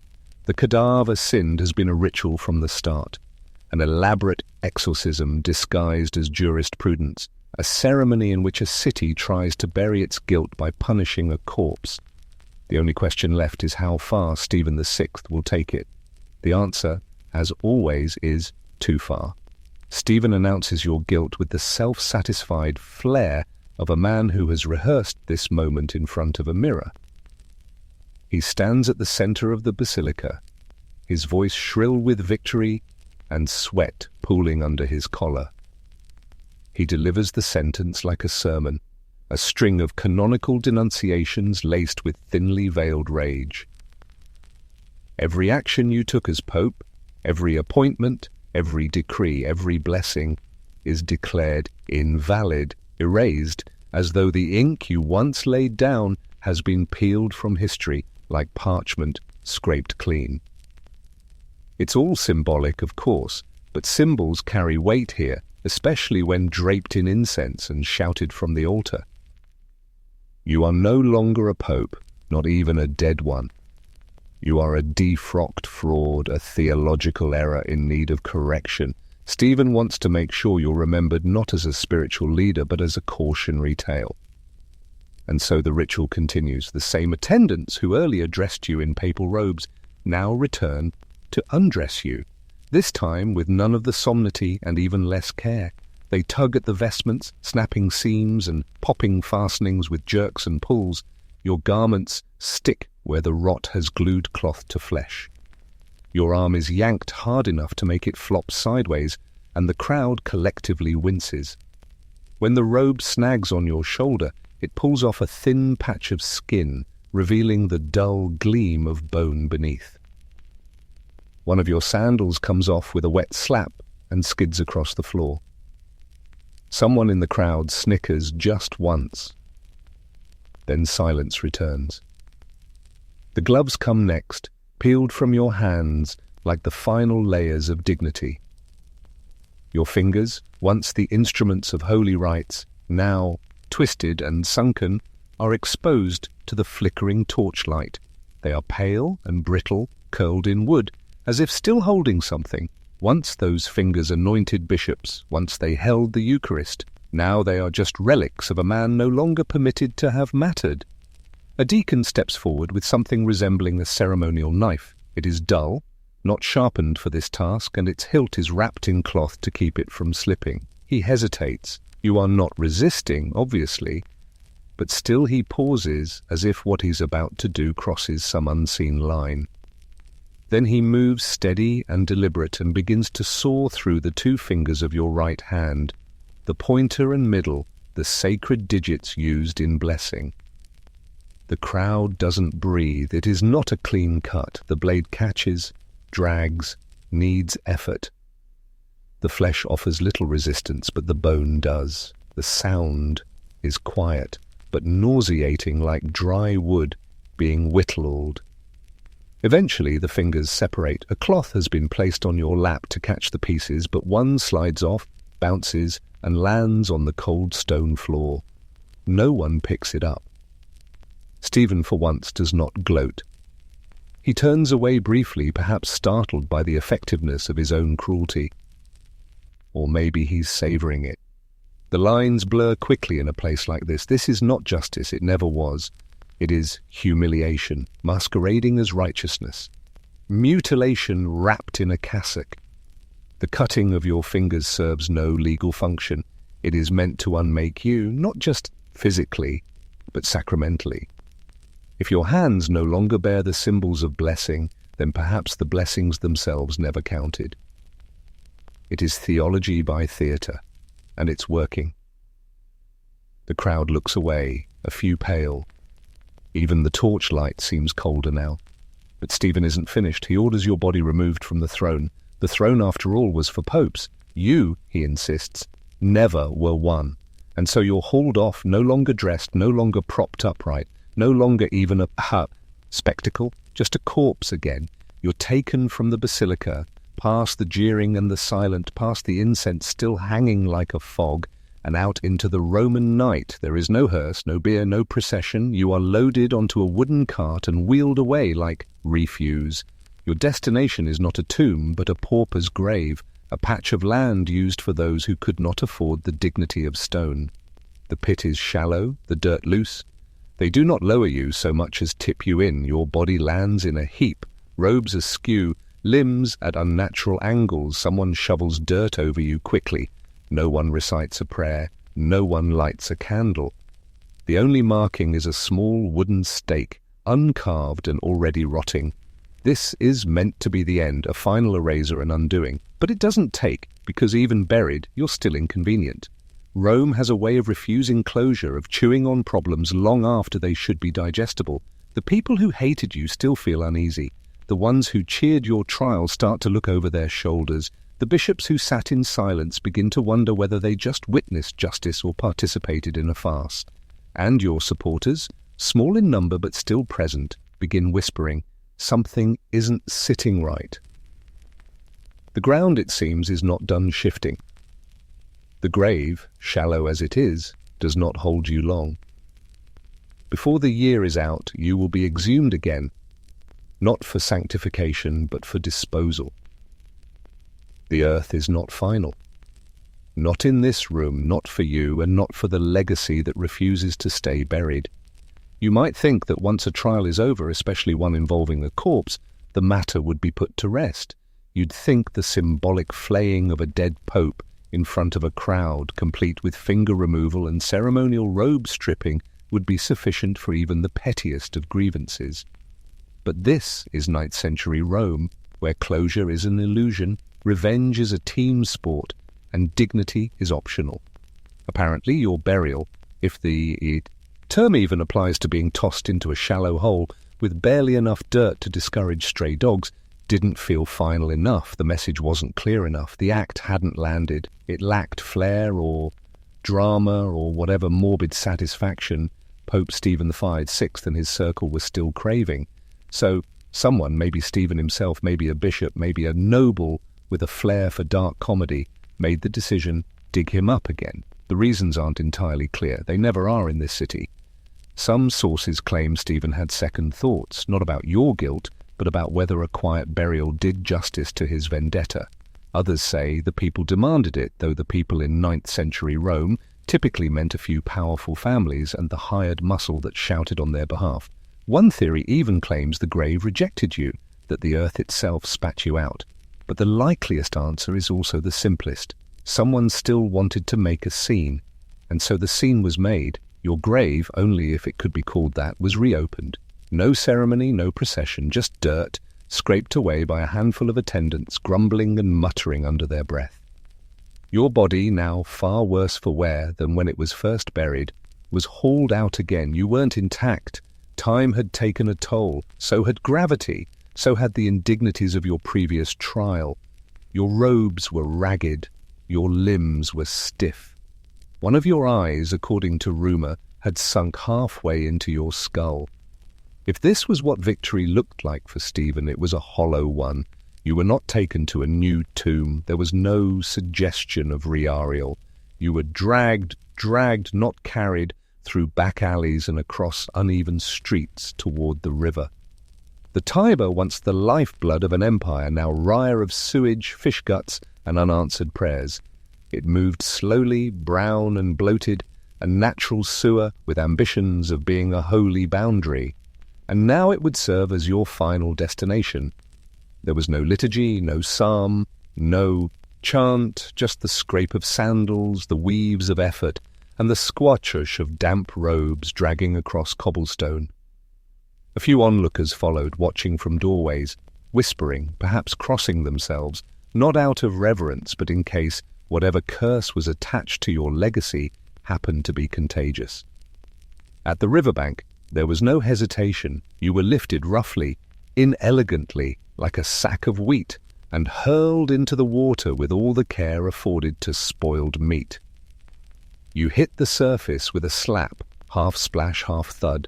A: The Cadaver Synod has been a ritual from the start, an elaborate exorcism disguised as jurisprudence, a ceremony in which a city tries to bury its guilt by punishing a corpse. The only question left is how far Stephen VI will take it. The answer, as always, is too far. Stephen announces your guilt with the self-satisfied flair of a man who has rehearsed this moment in front of a mirror. He stands at the center of the basilica, his voice shrill with victory and sweat pooling under his collar. He delivers the sentence like a sermon, a string of canonical denunciations laced with thinly veiled rage. Every action you took as Pope, every appointment, every decree, every blessing is declared invalid, erased, as though the ink you once laid down has been peeled from history like parchment scraped clean. It's all symbolic, of course, but symbols carry weight here, especially when draped in incense and shouted from the altar. You are no longer a pope, not even a dead one. You are a defrocked fraud, a theological error in need of correction. Stephen wants to make sure you're remembered not as a spiritual leader, but as a cautionary tale. And so the ritual continues. The same attendants who earlier dressed you in papal robes now return to undress you, this time with none of the solemnity and even less care. They tug at the vestments, snapping seams and popping fastenings with jerks and pulls. Your garments stick where the rot has glued cloth to flesh. Your arm is yanked hard enough to make it flop sideways, and the crowd collectively winces. When the robe snags on your shoulder, it pulls off a thin patch of skin, revealing the dull gleam of bone beneath. One of your sandals comes off with a wet slap and skids across the floor. Someone in the crowd snickers just once. Then silence returns. The gloves come next, peeled from your hands like the final layers of dignity. Your fingers, once the instruments of holy rites, now twisted and sunken, are exposed to the flickering torchlight. They are pale and brittle, curled in wood, as if still holding something. Once those fingers anointed bishops, once they held the Eucharist, now they are just relics of a man no longer permitted to have mattered. A deacon steps forward with something resembling a ceremonial knife. It is dull, not sharpened for this task, and its hilt is wrapped in cloth to keep it from slipping. He hesitates. You are not resisting, obviously, but still he pauses as if what he's about to do crosses some unseen line. Then he moves steady and deliberate and begins to saw through the two fingers of your right hand, the pointer and middle, the sacred digits used in blessing. The crowd doesn't breathe. It is not a clean cut. The blade catches, drags, needs effort. The flesh offers little resistance, but the bone does. The sound is quiet, but nauseating like dry wood being whittled. Eventually the fingers separate. A cloth has been placed on your lap to catch the pieces, but one slides off, bounces, and lands on the cold stone floor. No one picks it up. Stephen, for once, does not gloat. He turns away briefly, perhaps startled by the effectiveness of his own cruelty. Or maybe he's savouring it. The lines blur quickly in a place like this. This is not justice. It never was. It is humiliation, masquerading as righteousness. Mutilation wrapped in a cassock. The cutting of your fingers serves no legal function. It is meant to unmake you, not just physically, but sacramentally. If your hands no longer bear the symbols of blessing, then perhaps the blessings themselves never counted. It is theology by theatre, and it's working. The crowd looks away, a few pale. Even the torchlight seems colder now. But Stephen isn't finished. He orders your body removed from the throne. The throne, after all, was for popes. You, he insists, never were one. And so you're hauled off, no longer dressed, no longer propped upright, no longer even a spectacle, just a corpse again. You're taken from the basilica, past the jeering and the silent, past the incense still hanging like a fog, and out into the Roman night. There is no hearse, no bier, no procession. You are loaded onto a wooden cart and wheeled away like refuse. Your destination is not a tomb, but a pauper's grave, a patch of land used for those who could not afford the dignity of stone. The pit is shallow, the dirt loose. They do not lower you so much as tip you in. Your body lands in a heap, robes askew, limbs at unnatural angles. Someone shovels dirt over you quickly. No one recites a prayer. No one lights a candle. The only marking is a small wooden stake, uncarved and already rotting. This is meant to be the end, a final erasure and undoing. But it doesn't take, because even buried, you're still inconvenient. Rome has a way of refusing closure, of chewing on problems long after they should be digestible. The people who hated you still feel uneasy. The ones who cheered your trial start to look over their shoulders. The bishops who sat in silence begin to wonder whether they just witnessed justice or participated in a farce. And your supporters, small in number but still present, begin whispering, something isn't sitting right. The ground, it seems, is not done shifting. The grave, shallow as it is, does not hold you long. Before the year is out, you will be exhumed again, not for sanctification, but for disposal. The earth is not final. Not in this room, not for you, and not for the legacy that refuses to stay buried. You might think that once a trial is over, especially one involving a corpse, the matter would be put to rest. You'd think the symbolic flaying of a dead pope in front of a crowd, complete with finger removal and ceremonial robe stripping, would be sufficient for even the pettiest of grievances. But this is 9th century Rome, where closure is an illusion, revenge is a team sport, and dignity is optional. Apparently your burial, if the term even applies to being tossed into a shallow hole with barely enough dirt to discourage stray dogs, didn't feel final enough. The message wasn't clear enough. The act hadn't landed. It lacked flair or drama or whatever morbid satisfaction Pope Stephen VI and his circle were still craving. So someone, maybe Stephen himself, maybe a bishop, maybe a noble with a flair for dark comedy, made the decision, dig him up again. The reasons aren't entirely clear. They never are in this city. Some sources claim Stephen had second thoughts, not about your guilt, but about whether a quiet burial did justice to his vendetta. Others say the people demanded it, though the people in 9th century Rome typically meant a few powerful families and the hired muscle that shouted on their behalf. One theory even claims the grave rejected you, that the earth itself spat you out. But the likeliest answer is also the simplest. Someone still wanted to make a scene, and so the scene was made. Your grave, only if it could be called that, was reopened. No ceremony, no procession, just dirt, scraped away by a handful of attendants, grumbling and muttering under their breath. Your body, now far worse for wear than when it was first buried, was hauled out again. You weren't intact. Time had taken a toll, so had gravity, so had the indignities of your previous trial. Your robes were ragged, your limbs were stiff. One of your eyes, according to rumour, had sunk halfway into your skull. If this was what victory looked like for Stephen, it was a hollow one. You were not taken to a new tomb. There was no suggestion of re-arial. You were dragged, not carried, through back alleys and across uneven streets toward the river. The Tiber, once the lifeblood of an empire, now rire of sewage, fish guts, and unanswered prayers. It moved slowly, brown and bloated, a natural sewer with ambitions of being a holy boundary. And now it would serve as your final destination. There was no liturgy, no psalm, no chant, just the scrape of sandals, the weaves of effort, and the squatchush of damp robes dragging across cobblestone. A few onlookers followed, watching from doorways, whispering, perhaps crossing themselves, not out of reverence, but in case whatever curse was attached to your legacy happened to be contagious. At the riverbank, there was no hesitation. You were lifted roughly, inelegantly, like a sack of wheat, and hurled into the water with all the care afforded to spoiled meat. You hit the surface with a slap, half splash, half thud.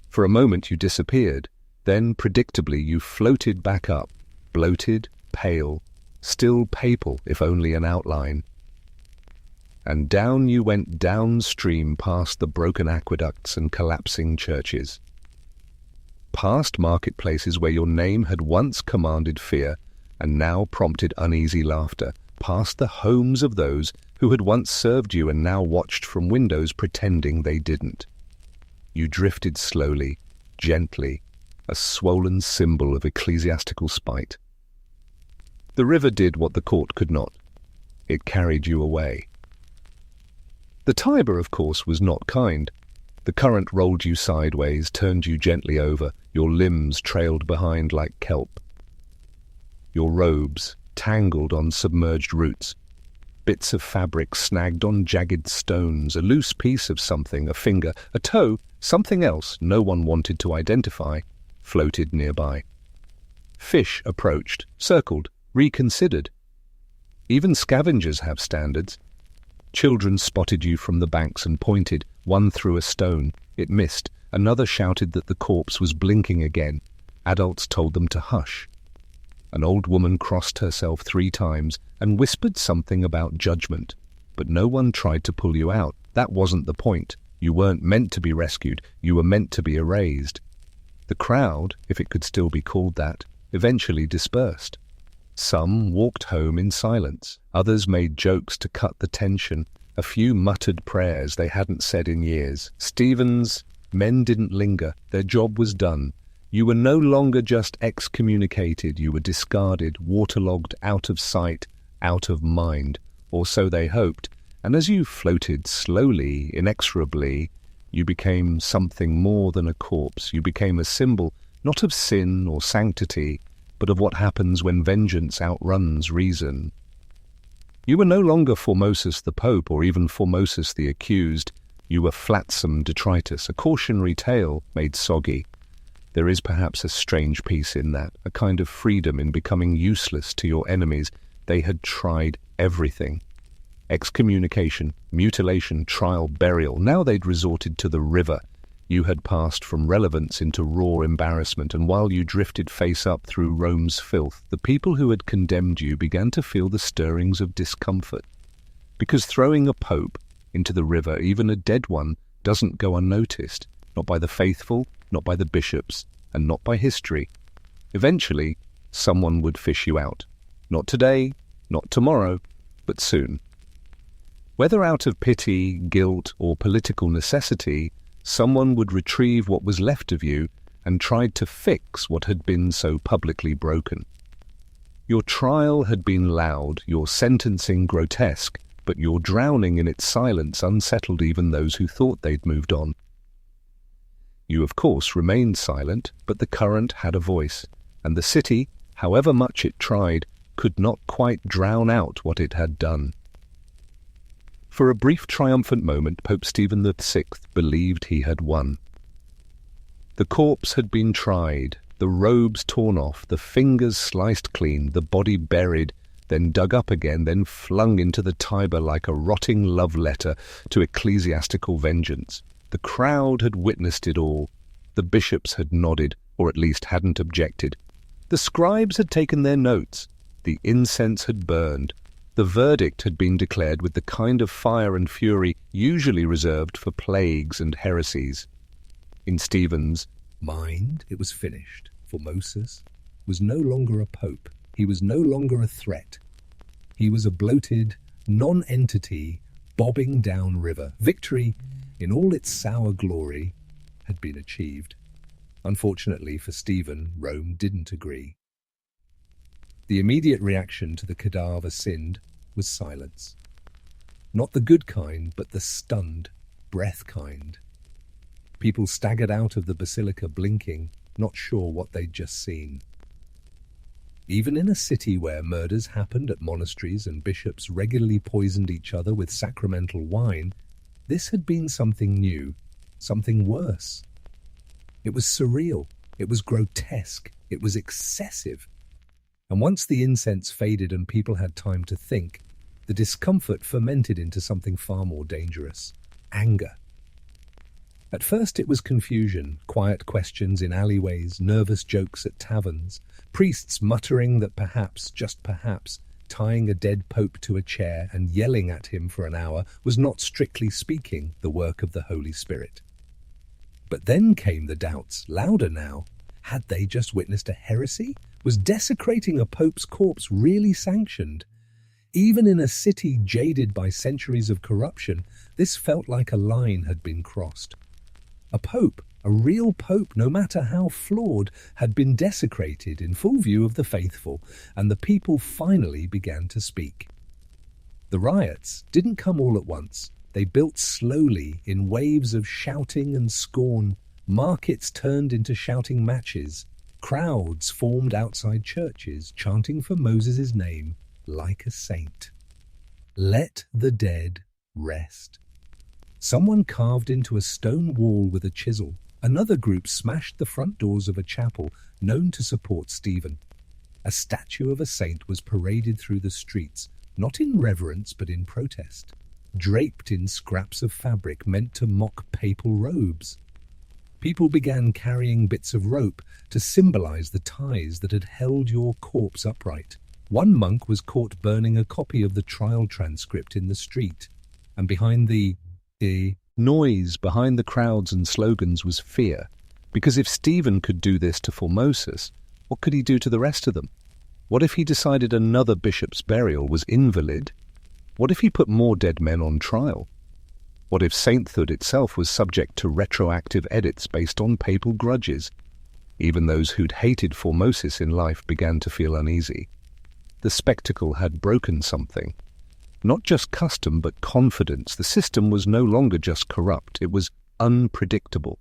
A: For a moment you disappeared, then predictably you floated back up, bloated, pale, still papal if only an outline. And down you went downstream past the broken aqueducts and collapsing churches. Past marketplaces where your name had once commanded fear and now prompted uneasy laughter, past the homes of those who had once served you and now watched from windows pretending they didn't. You drifted slowly, gently, a swollen symbol of ecclesiastical spite. The river did what the court could not. It carried you away. The Tiber, of course, was not kind. The current rolled you sideways, turned you gently over, your limbs trailed behind like kelp. Your robes tangled on submerged roots, bits of fabric snagged on jagged stones, a loose piece of something, a finger, a toe, something else no one wanted to identify, floated nearby. Fish approached, circled, reconsidered. Even scavengers have standards. Children spotted you from the banks and pointed. One threw a stone. It missed. Another shouted that the corpse was blinking again. Adults told them to hush. An old woman crossed herself 3 times and whispered something about judgment. But no one tried to pull you out. That wasn't the point. You weren't meant to be rescued. You were meant to be erased. The crowd, if it could still be called that, eventually dispersed. Some walked home in silence. Others made jokes to cut the tension. A few muttered prayers they hadn't said in years. Stephen's men didn't linger. Their job was done. You were no longer just excommunicated. You were discarded, waterlogged, out of sight, out of mind. Or so they hoped. And as you floated slowly, inexorably, you became something more than a corpse. You became a symbol, not of sin or sanctity, but of what happens when vengeance outruns reason. You were no longer Formosus the Pope, or even Formosus the accused. You were Flatsome Detritus, a cautionary tale made soggy. There is perhaps a strange peace in that, a kind of freedom in becoming useless to your enemies. They had tried everything. Excommunication, mutilation, trial, burial. Now they'd resorted to the river. You had passed from relevance into raw embarrassment, and while you drifted face up through Rome's filth, the people who had condemned you began to feel the stirrings of discomfort. Because throwing a pope into the river, even a dead one, doesn't go unnoticed, not by the faithful, not by the bishops, and not by history. Eventually, someone would fish you out. Not today, not tomorrow, but soon. Whether out of pity, guilt, or political necessity, someone would retrieve what was left of you and tried to fix what had been so publicly broken. Your trial had been loud, your sentencing grotesque, but your drowning in its silence unsettled even those who thought they'd moved on. You, of course, remained silent, but the current had a voice, and the city, however much it tried, could not quite drown out what it had done. For a brief triumphant moment, Pope Stephen VI believed he had won. The corpse had been tried, the robes torn off, the fingers sliced clean, the body buried, then dug up again, then flung into the Tiber like a rotting love letter to ecclesiastical vengeance. The crowd had witnessed it all. The bishops had nodded, or at least hadn't objected. The scribes had taken their notes. The incense had burned. The verdict had been declared with the kind of fire and fury usually reserved for plagues and heresies. In Stephen's mind, it was finished. Formosus was no longer a pope. He was no longer a threat. He was a bloated non-entity bobbing downriver. Victory, in all its sour glory, had been achieved. Unfortunately for Stephen, Rome didn't agree. The immediate reaction to the Cadaver Synod was silence. Not the good kind, but the stunned, breath kind. People staggered out of the basilica blinking, not sure what they'd just seen. Even in a city where murders happened at monasteries and bishops regularly poisoned each other with sacramental wine, this had been something new, something worse. It was surreal, it was grotesque, it was excessive. And once the incense faded and people had time to think, the discomfort fermented into something far more dangerous: anger. At first it was confusion, quiet questions in alleyways, nervous jokes at taverns, priests muttering that perhaps, just perhaps, tying a dead pope to a chair and yelling at him for an hour was not strictly speaking the work of the Holy Spirit. But then came the doubts, louder now. Had they just witnessed a heresy? Was desecrating a pope's corpse really sanctioned? Even in a city jaded by centuries of corruption, this felt like a line had been crossed. A pope, a real pope, no matter how flawed, had been desecrated in full view of the faithful, and the people finally began to speak. The riots didn't come all at once. They built slowly in waves of shouting and scorn. Markets turned into shouting matches. Crowds formed outside churches, chanting for Moses' name like a saint. Let the dead rest. Someone carved into a stone wall with a chisel. Another group smashed the front doors of a chapel known to support Stephen. A statue of a saint was paraded through the streets, not in reverence but in protest, draped in scraps of fabric meant to mock papal robes. People began carrying bits of rope to symbolize the ties that had held your corpse upright. One monk was caught burning a copy of the trial transcript in the street, and behind the noise, behind the crowds and slogans, was fear. Because if Stephen could do this to Formosus, what could he do to the rest of them? What if he decided another bishop's burial was invalid? What if he put more dead men on trial? What if sainthood itself was subject to retroactive edits based on papal grudges? Even those who'd hated Formosus in life began to feel uneasy. The spectacle had broken something. Not just custom, but confidence. The system was no longer just corrupt, it was unpredictable.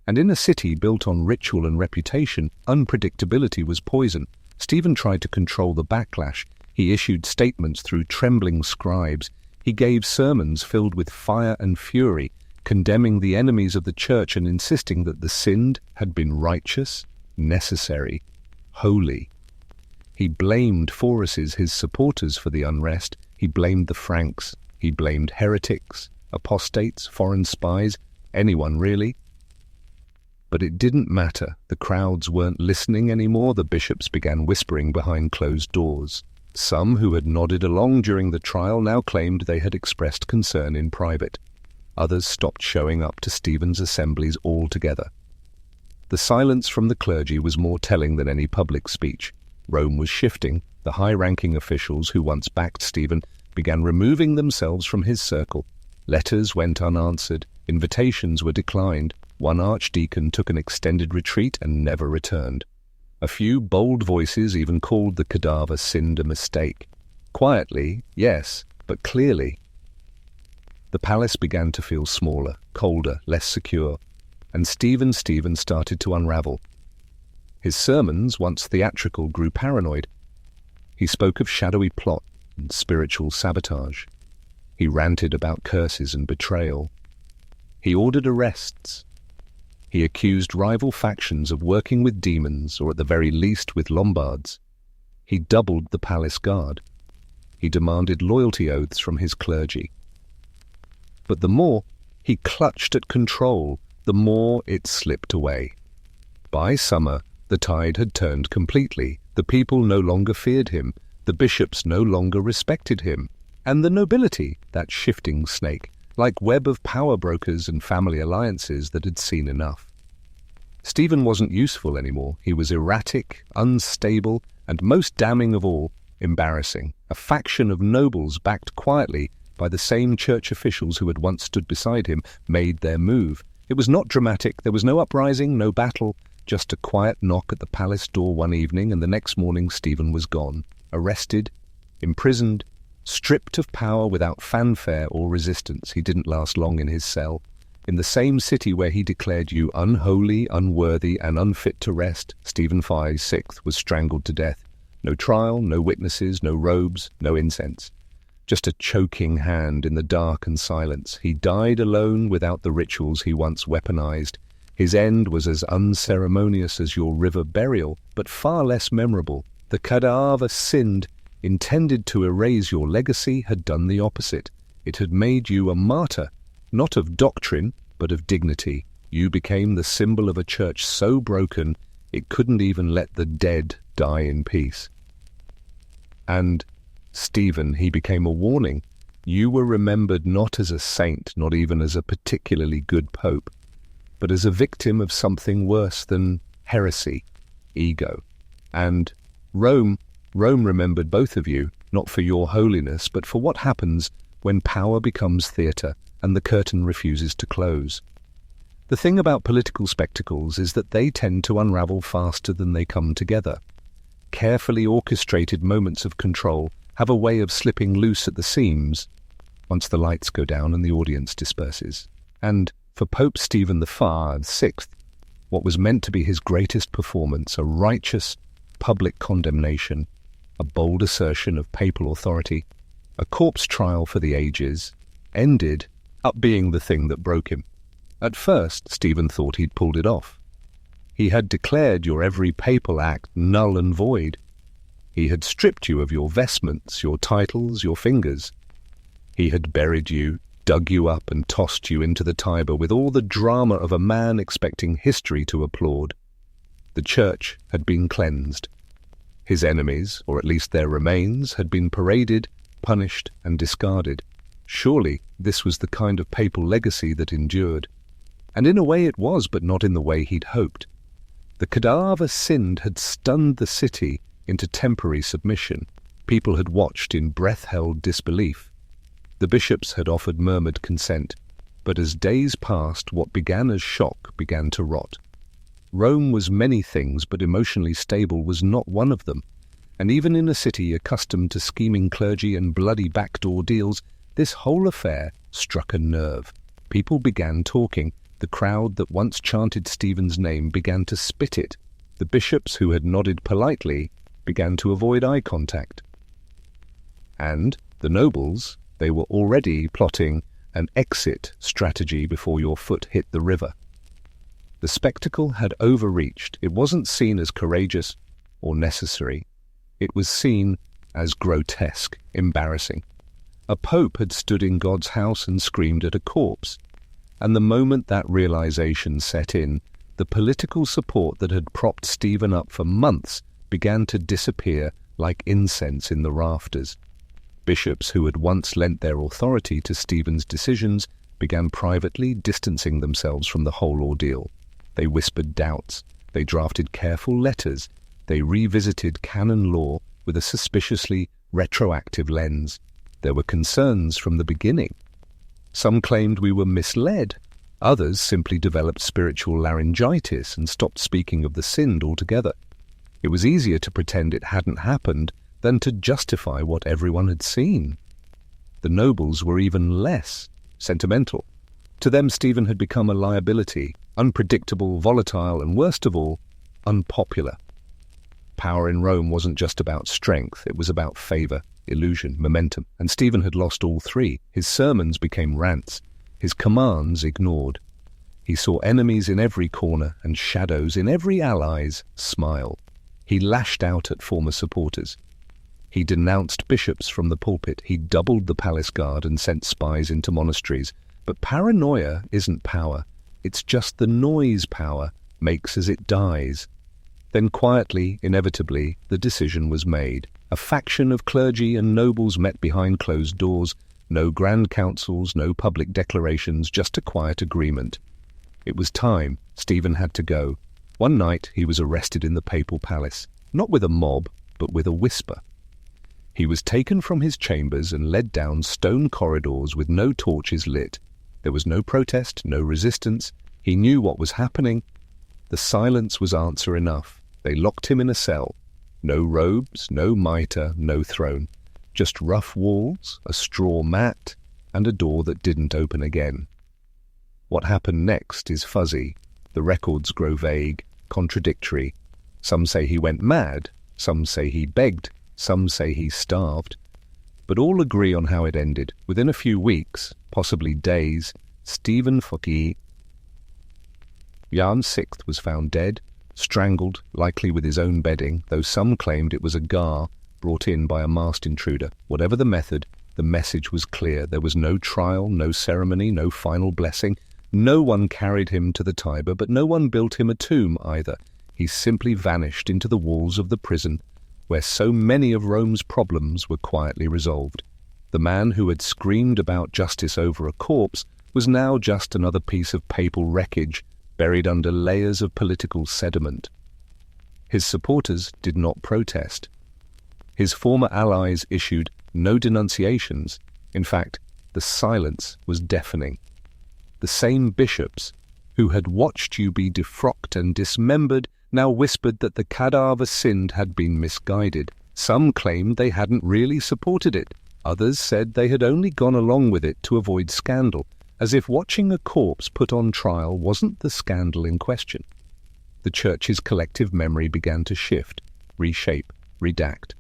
A: And in a city built on ritual and reputation, unpredictability was poison. Stephen tried to control the backlash. He issued statements through trembling scribes. He gave sermons filled with fire and fury. condemning the enemies of the church and insisting that the synod had been righteous, necessary, holy. He blamed Formosus, his supporters, for the unrest. He blamed the Franks. He blamed heretics, apostates, foreign spies, anyone really. But it didn't matter. The crowds weren't listening anymore. The bishops began whispering behind closed doors. Some who had nodded along during the trial now claimed they had expressed concern in private. Others stopped showing up to Stephen's assemblies altogether. The silence from the clergy was more telling than any public speech. Rome was shifting. The high-ranking officials who once backed Stephen began removing themselves from his circle. Letters went unanswered. Invitations were declined. One archdeacon took an extended retreat and never returned. A few bold voices even called the Cadaver Synod a mistake. Quietly, yes, but clearly. The palace began to feel smaller, colder, less secure, and Stephen started to unravel. His sermons, once theatrical, grew paranoid. He spoke of shadowy plot and spiritual sabotage. He ranted about curses and betrayal. He ordered arrests. He accused rival factions of working with demons, or at the very least with Lombards. He doubled the palace guard. He demanded loyalty oaths from his clergy. But the more he clutched at control, the more it slipped away. By summer, the tide had turned completely. The people no longer feared him. The bishops no longer respected him. And the nobility, that shifting snake, like web of power brokers and family alliances that had seen enough. Stephen wasn't useful anymore. He was erratic, unstable, and most damning of all, embarrassing. A faction of nobles backed quietly by the same church officials who had once stood beside him made their move. It was not dramatic. There was no uprising, no battle, just a quiet knock at the palace door one evening, and the next morning Stephen was gone, arrested, imprisoned, stripped of power without fanfare or resistance. He didn't last long in his cell. In the same city where he declared you unholy, unworthy, and unfit to rest, Stephen V, 6th, was strangled to death. No trial, no witnesses, no robes, no incense. Just a choking hand in the dark and silence. He died alone without the rituals he once weaponized. His end was as unceremonious as your river burial, but far less memorable. The Cadaver Synod, intended to erase your legacy, had done the opposite. It had made you a martyr, not of doctrine, but of dignity. You became the symbol of a church so broken it couldn't even let the dead die in peace. And Stephen, he became a warning. You were remembered not as a saint, not even as a particularly good pope, but as a victim of something worse than heresy, ego. And Rome remembered both of you, not for your holiness, but for what happens when power becomes theatre and the curtain refuses to close. The thing about political spectacles is that they tend to unravel faster than they come together. Carefully orchestrated moments of control have a way of slipping loose at the seams once the lights go down and the audience disperses. And for Pope Stephen V, 6th, what was meant to be his greatest performance, a righteous public condemnation, a bold assertion of papal authority, a corpse trial for the ages, ended up being the thing that broke him. At first, Stephen thought he'd pulled it off. He had declared your every papal act null and void. He had stripped you of your vestments, your titles, your fingers. He had buried you, dug you up and tossed you into the Tiber with all the drama of a man expecting history to applaud. The church had been cleansed. His enemies, or at least their remains, had been paraded, punished and discarded. Surely this was the kind of papal legacy that endured. And in a way it was, but not in the way he'd hoped. The Cadaver Synod had stunned the city into temporary submission. People had watched in breath-held disbelief. The bishops had offered murmured consent. But as days passed, what began as shock began to rot. Rome was many things, but emotionally stable was not one of them. And even in a city accustomed to scheming clergy and bloody backdoor deals, this whole affair struck a nerve. People began talking. The crowd that once chanted Stephen's name began to spit it. The bishops who had nodded politely began to avoid eye contact. And the nobles, they were already plotting an exit strategy before your foot hit the river. The spectacle had overreached. It wasn't seen as courageous or necessary. It was seen as grotesque, embarrassing. A pope had stood in God's house and screamed at a corpse. And the moment that realization set in, the political support that had propped Stephen up for months began to disappear like incense in the rafters. Bishops who had once lent their authority to Stephen's decisions began privately distancing themselves from the whole ordeal. They whispered doubts. They drafted careful letters. They revisited canon law with a suspiciously retroactive lens. There were concerns from the beginning. Some claimed we were misled. Others simply developed spiritual laryngitis and stopped speaking of the synod altogether. It was easier to pretend it hadn't happened than to justify what everyone had seen. The nobles were even less sentimental. To them, Stephen had become a liability, unpredictable, volatile, and worst of all, unpopular. Power in Rome wasn't just about strength, it was about favour, illusion, momentum, and Stephen had lost all three. His sermons became rants, his commands ignored. He saw enemies in every corner and shadows in every ally's smile. He lashed out at former supporters. He denounced bishops from the pulpit. He doubled the palace guard and sent spies into monasteries. But paranoia isn't power. It's just the noise power makes as it dies. Then quietly, inevitably, the decision was made. A faction of clergy and nobles met behind closed doors. No grand councils, no public declarations, just a quiet agreement. It was time. Stephen had to go. One night he was arrested in the papal palace, not with a mob, but with a whisper. He was taken from his chambers and led down stone corridors with no torches lit. There was no protest, no resistance. He knew what was happening. The silence was answer enough. They locked him in a cell. No robes, no mitre, no throne. Just rough walls, a straw mat, and a door that didn't open again. What happened next is fuzzy. The records grow vague, contradictory. Some say he went mad, some say he begged, some say he starved. But all agree on how it ended. Within a few weeks, possibly days, Stephen Fouquet, Jan VI, was found dead, strangled, likely with his own bedding, though some claimed it was a gar brought in by a masked intruder. Whatever the method, the message was clear. There was no trial, no ceremony, no final blessing. No one carried him to the Tiber, but no one built him a tomb either. He simply vanished into the walls of the prison, where so many of Rome's problems were quietly resolved. The man who had screamed about justice over a corpse was now just another piece of papal wreckage, buried under layers of political sediment. His supporters did not protest. His former allies issued no denunciations. In fact, the silence was deafening. The same bishops who had watched you be defrocked and dismembered now whispered that the Cadaver Synod had been misguided. Some claimed they hadn't really supported it. Others said they had only gone along with it to avoid scandal, as if watching a corpse put on trial wasn't the scandal in question. The Church's collective memory began to shift, reshape, redact.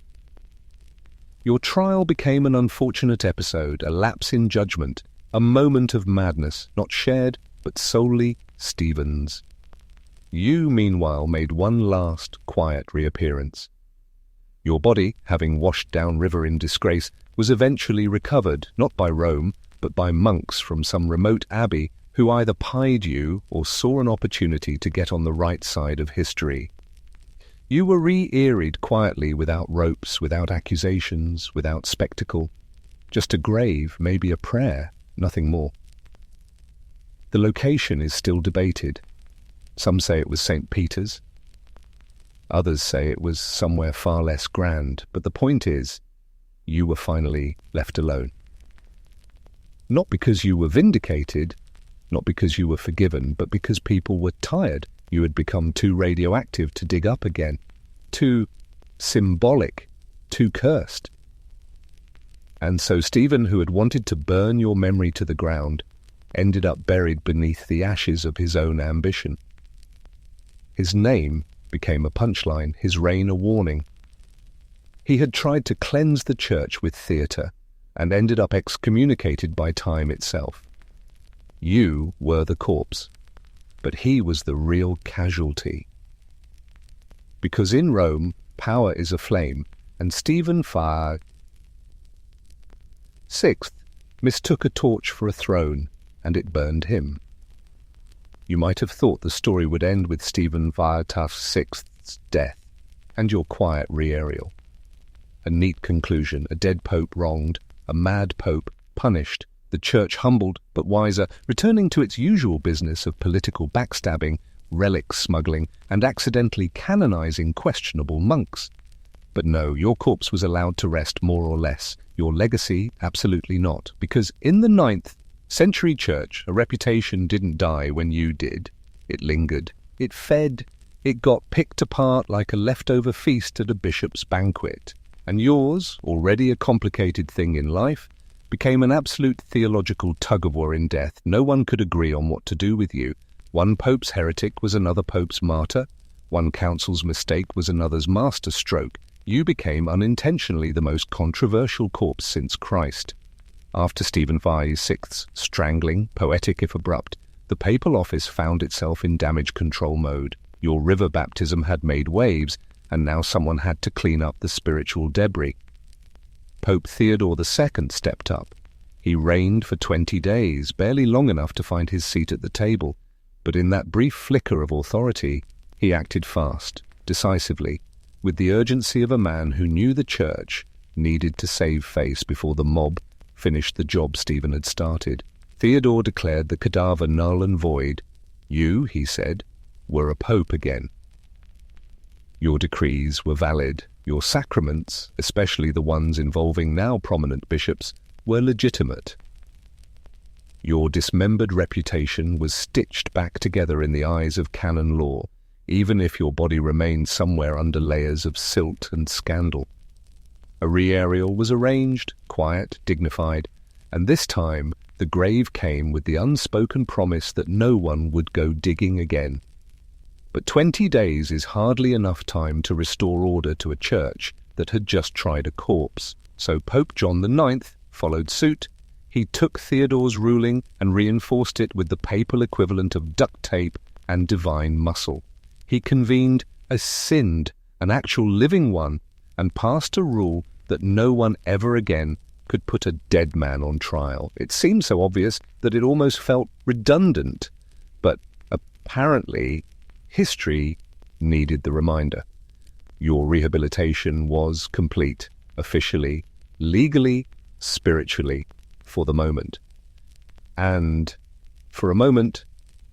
A: Your trial became an unfortunate episode, a lapse in judgment, a moment of madness, not shared, but solely Stephen's. You, meanwhile, made one last, quiet reappearance. Your body, having washed down river in disgrace, was eventually recovered, not by Rome, but by monks from some remote abbey who either pied you or saw an opportunity to get on the right side of history. You were re-earied quietly, without ropes, without accusations, without spectacle. Just a grave, maybe a prayer, nothing more. The location is still debated. Some say it was St. Peter's. Others say it was somewhere far less grand, but the point is, you were finally left alone. Not because you were vindicated, not because you were forgiven, but because people were tired. You had become too radioactive to dig up again, too symbolic, too cursed. And so Stephen, who had wanted to burn your memory to the ground, ended up buried beneath the ashes of his own ambition. His name became a punchline, his reign a warning. He had tried to cleanse the Church with theatre, and ended up excommunicated by time itself. You were the corpse, but he was the real casualty. Because in Rome, power is a flame, and Stephen VI mistook a torch for a throne, and it burned him. You might have thought the story would end with Stephen VI's death, and your quiet re-aerial. A neat conclusion, a dead pope wronged, a mad pope punished, the church humbled but wiser, returning to its usual business of political backstabbing, relic smuggling, and accidentally canonizing questionable monks. But no, your corpse was allowed to rest more or less, your legacy absolutely not, because in the 9th century church, a reputation didn't die when you did. It lingered, it fed, it got picked apart like a leftover feast at a bishop's banquet. And yours, already a complicated thing in life, became an absolute theological tug-of-war in death. No one could agree on what to do with you. One pope's heretic was another pope's martyr. One council's mistake was another's masterstroke. You became unintentionally the most controversial corpse since Christ. After Stephen VI's strangling, poetic if abrupt, the papal office found itself in damage control mode. Your river baptism had made waves, and now someone had to clean up the spiritual debris. Pope Theodore II stepped up. He reigned for 20 days, barely long enough to find his seat at the table, but in that brief flicker of authority, he acted fast, decisively, with the urgency of a man who knew the church needed to save face before the mob finished the job Stephen had started. Theodore declared the cadaver null and void. You, he said, were a pope again. Your decrees were valid. Your sacraments, especially the ones involving now prominent bishops, were legitimate. Your dismembered reputation was stitched back together in the eyes of canon law, even if your body remained somewhere under layers of silt and scandal. A re-aerial was arranged, quiet, dignified, and this time the grave came with the unspoken promise that no one would go digging again. But 20 days is hardly enough time to restore order to a church that had just tried a corpse. So Pope John IX followed suit. He took Theodore's ruling and reinforced it with the papal equivalent of duct tape and divine muscle. He convened a synod, an actual living one, and passed a rule that no one ever again could put a dead man on trial. It seemed so obvious that it almost felt redundant, but apparently history needed the reminder. Your rehabilitation was complete, officially, legally, spiritually, for the moment. And for a moment,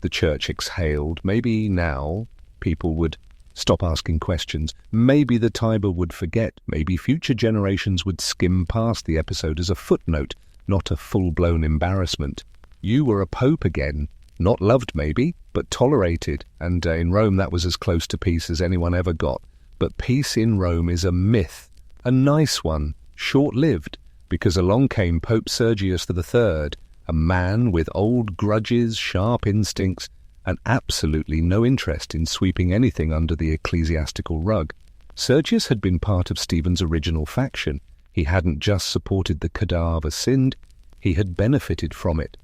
A: the church exhaled. Maybe now people would stop asking questions. Maybe the Tiber would forget. Maybe future generations would skim past the episode as a footnote, not a full-blown embarrassment. You were a pope again. Not loved, maybe, but tolerated, and in Rome that was as close to peace as anyone ever got. But peace in Rome is a myth, a nice one, short-lived, because along came Pope Sergius III, a man with old grudges, sharp instincts, and absolutely no interest in sweeping anything under the ecclesiastical rug. Sergius had been part of Stephen's original faction. He hadn't just supported the Cadaver Synod, he had benefited from it.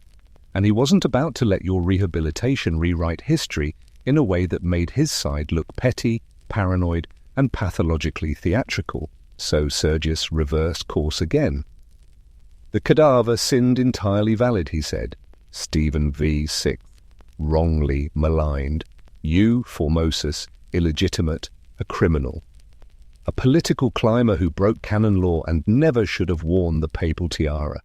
A: And he wasn't about to let your rehabilitation rewrite history in a way that made his side look petty, paranoid, and pathologically theatrical. So Sergius reversed course again. The Cadaver Synod entirely valid, he said. Stephen VI, wrongly maligned. You, Formosus, illegitimate, a criminal. A political climber who broke canon law and never should have worn the papal tiara.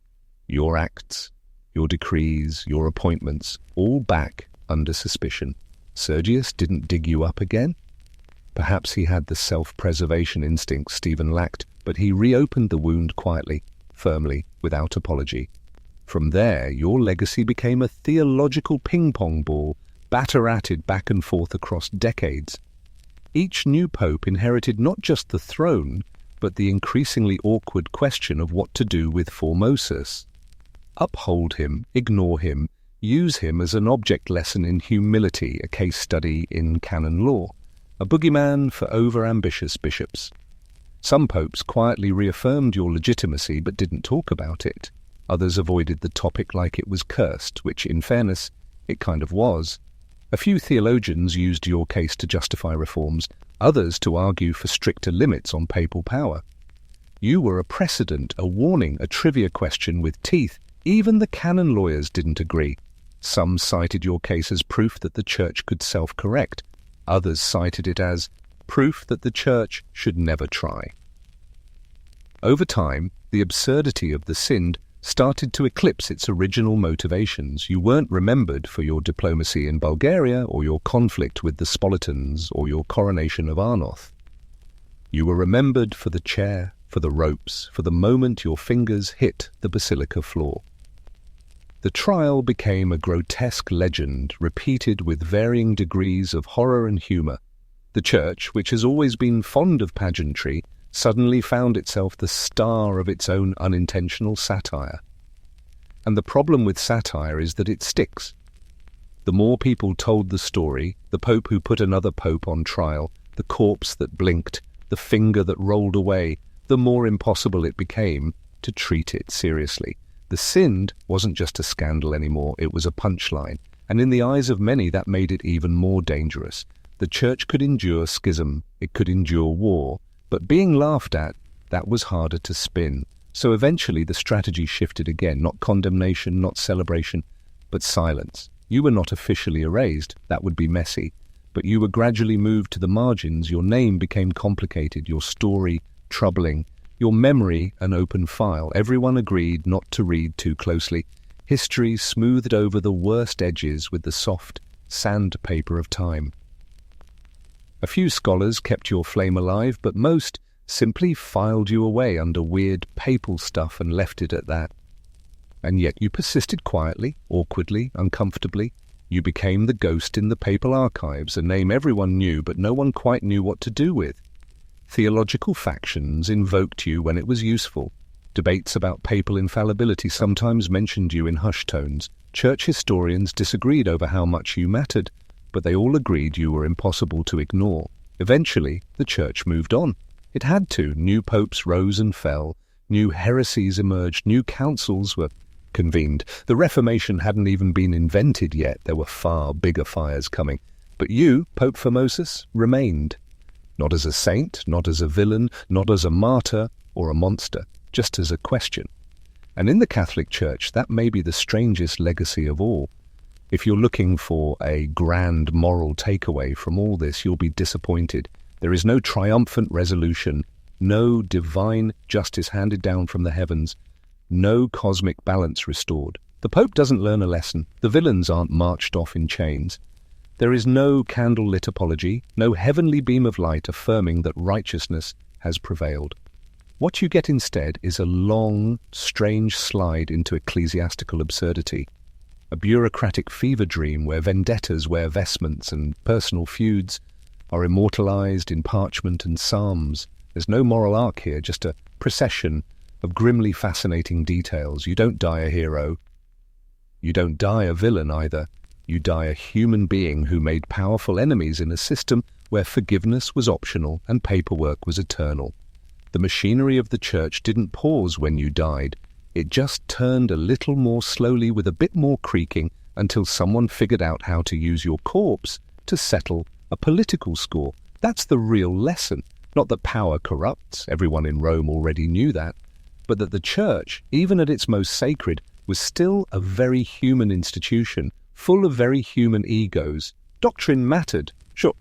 A: Your acts, your decrees, your appointments, all back under suspicion. Sergius didn't dig you up again? Perhaps he had the self-preservation instinct Stephen lacked, but he reopened the wound quietly, firmly, without apology. From there, your legacy became a theological ping-pong ball, batter-atted back and forth across decades. Each new pope inherited not just the throne, but the increasingly awkward question of what to do with Formosus. Uphold him, ignore him, use him as an object lesson in humility, a case study in canon law, a boogeyman for over-ambitious bishops. Some popes quietly reaffirmed your legitimacy but didn't talk about it. Others avoided the topic like it was cursed, which, in fairness, it kind of was. A few theologians used your case to justify reforms, others to argue for stricter limits on papal power. You were a precedent, a warning, a trivia question with teeth. Even the canon lawyers didn't agree. Some cited your case as proof that the Church could self-correct. Others cited it as proof that the Church should never try. Over time, the absurdity of the Synod started to eclipse its original motivations. You weren't remembered for your diplomacy in Bulgaria or your conflict with the Spolitans or your coronation of Arnoth. You were remembered for the chair, for the ropes, for the moment your fingers hit the basilica floor. The trial became a grotesque legend, repeated with varying degrees of horror and humour. The Church, which has always been fond of pageantry, suddenly found itself the star of its own unintentional satire. And the problem with satire is that it sticks. The more people told the story, the Pope who put another Pope on trial, the corpse that blinked, the finger that rolled away, the more impossible it became to treat it seriously. The Synod wasn't just a scandal anymore, it was a punchline, and in the eyes of many that made it even more dangerous. The Church could endure schism, it could endure war, but being laughed at, that was harder to spin. So eventually the strategy shifted again, not condemnation, not celebration, but silence. You were not officially erased, that would be messy, but you were gradually moved to the margins. Your name became complicated, your story troubling, your memory an open file. Everyone agreed not to read too closely. History smoothed over the worst edges with the soft sandpaper of time. A few scholars kept your flame alive, but most simply filed you away under weird papal stuff and left it at that. And yet you persisted quietly, awkwardly, uncomfortably. You became the ghost in the papal archives, a name everyone knew but no one quite knew what to do with. Theological factions invoked you when it was useful. Debates about papal infallibility sometimes mentioned you in hushed tones. Church historians disagreed over how much you mattered, but they all agreed you were impossible to ignore. Eventually, the Church moved on. It had to. New popes rose and fell. New heresies emerged. New councils were convened. The Reformation hadn't even been invented yet. There were far bigger fires coming. But you, Pope Formosus, remained. Not as a saint, not as a villain, not as a martyr or a monster, just as a question. And in the Catholic Church, that may be the strangest legacy of all. If you're looking for a grand moral takeaway from all this, you'll be disappointed. There is no triumphant resolution, no divine justice handed down from the heavens, no cosmic balance restored. The Pope doesn't learn a lesson. The villains aren't marched off in chains. There is no candle-lit apology, no heavenly beam of light affirming that righteousness has prevailed. What you get instead is a long, strange slide into ecclesiastical absurdity, a bureaucratic fever dream where vendettas wear vestments and personal feuds are immortalized in parchment and psalms. There's no moral arc here, just a procession of grimly fascinating details. You don't die a hero. You don't die a villain either. You die a human being who made powerful enemies in a system where forgiveness was optional and paperwork was eternal. The machinery of the Church didn't pause when you died. It just turned a little more slowly with a bit more creaking until someone figured out how to use your corpse to settle a political score. That's the real lesson. Not that power corrupts, everyone in Rome already knew that, but that the Church, even at its most sacred, was still a very human institution, full of very human egos. Doctrine mattered, sure.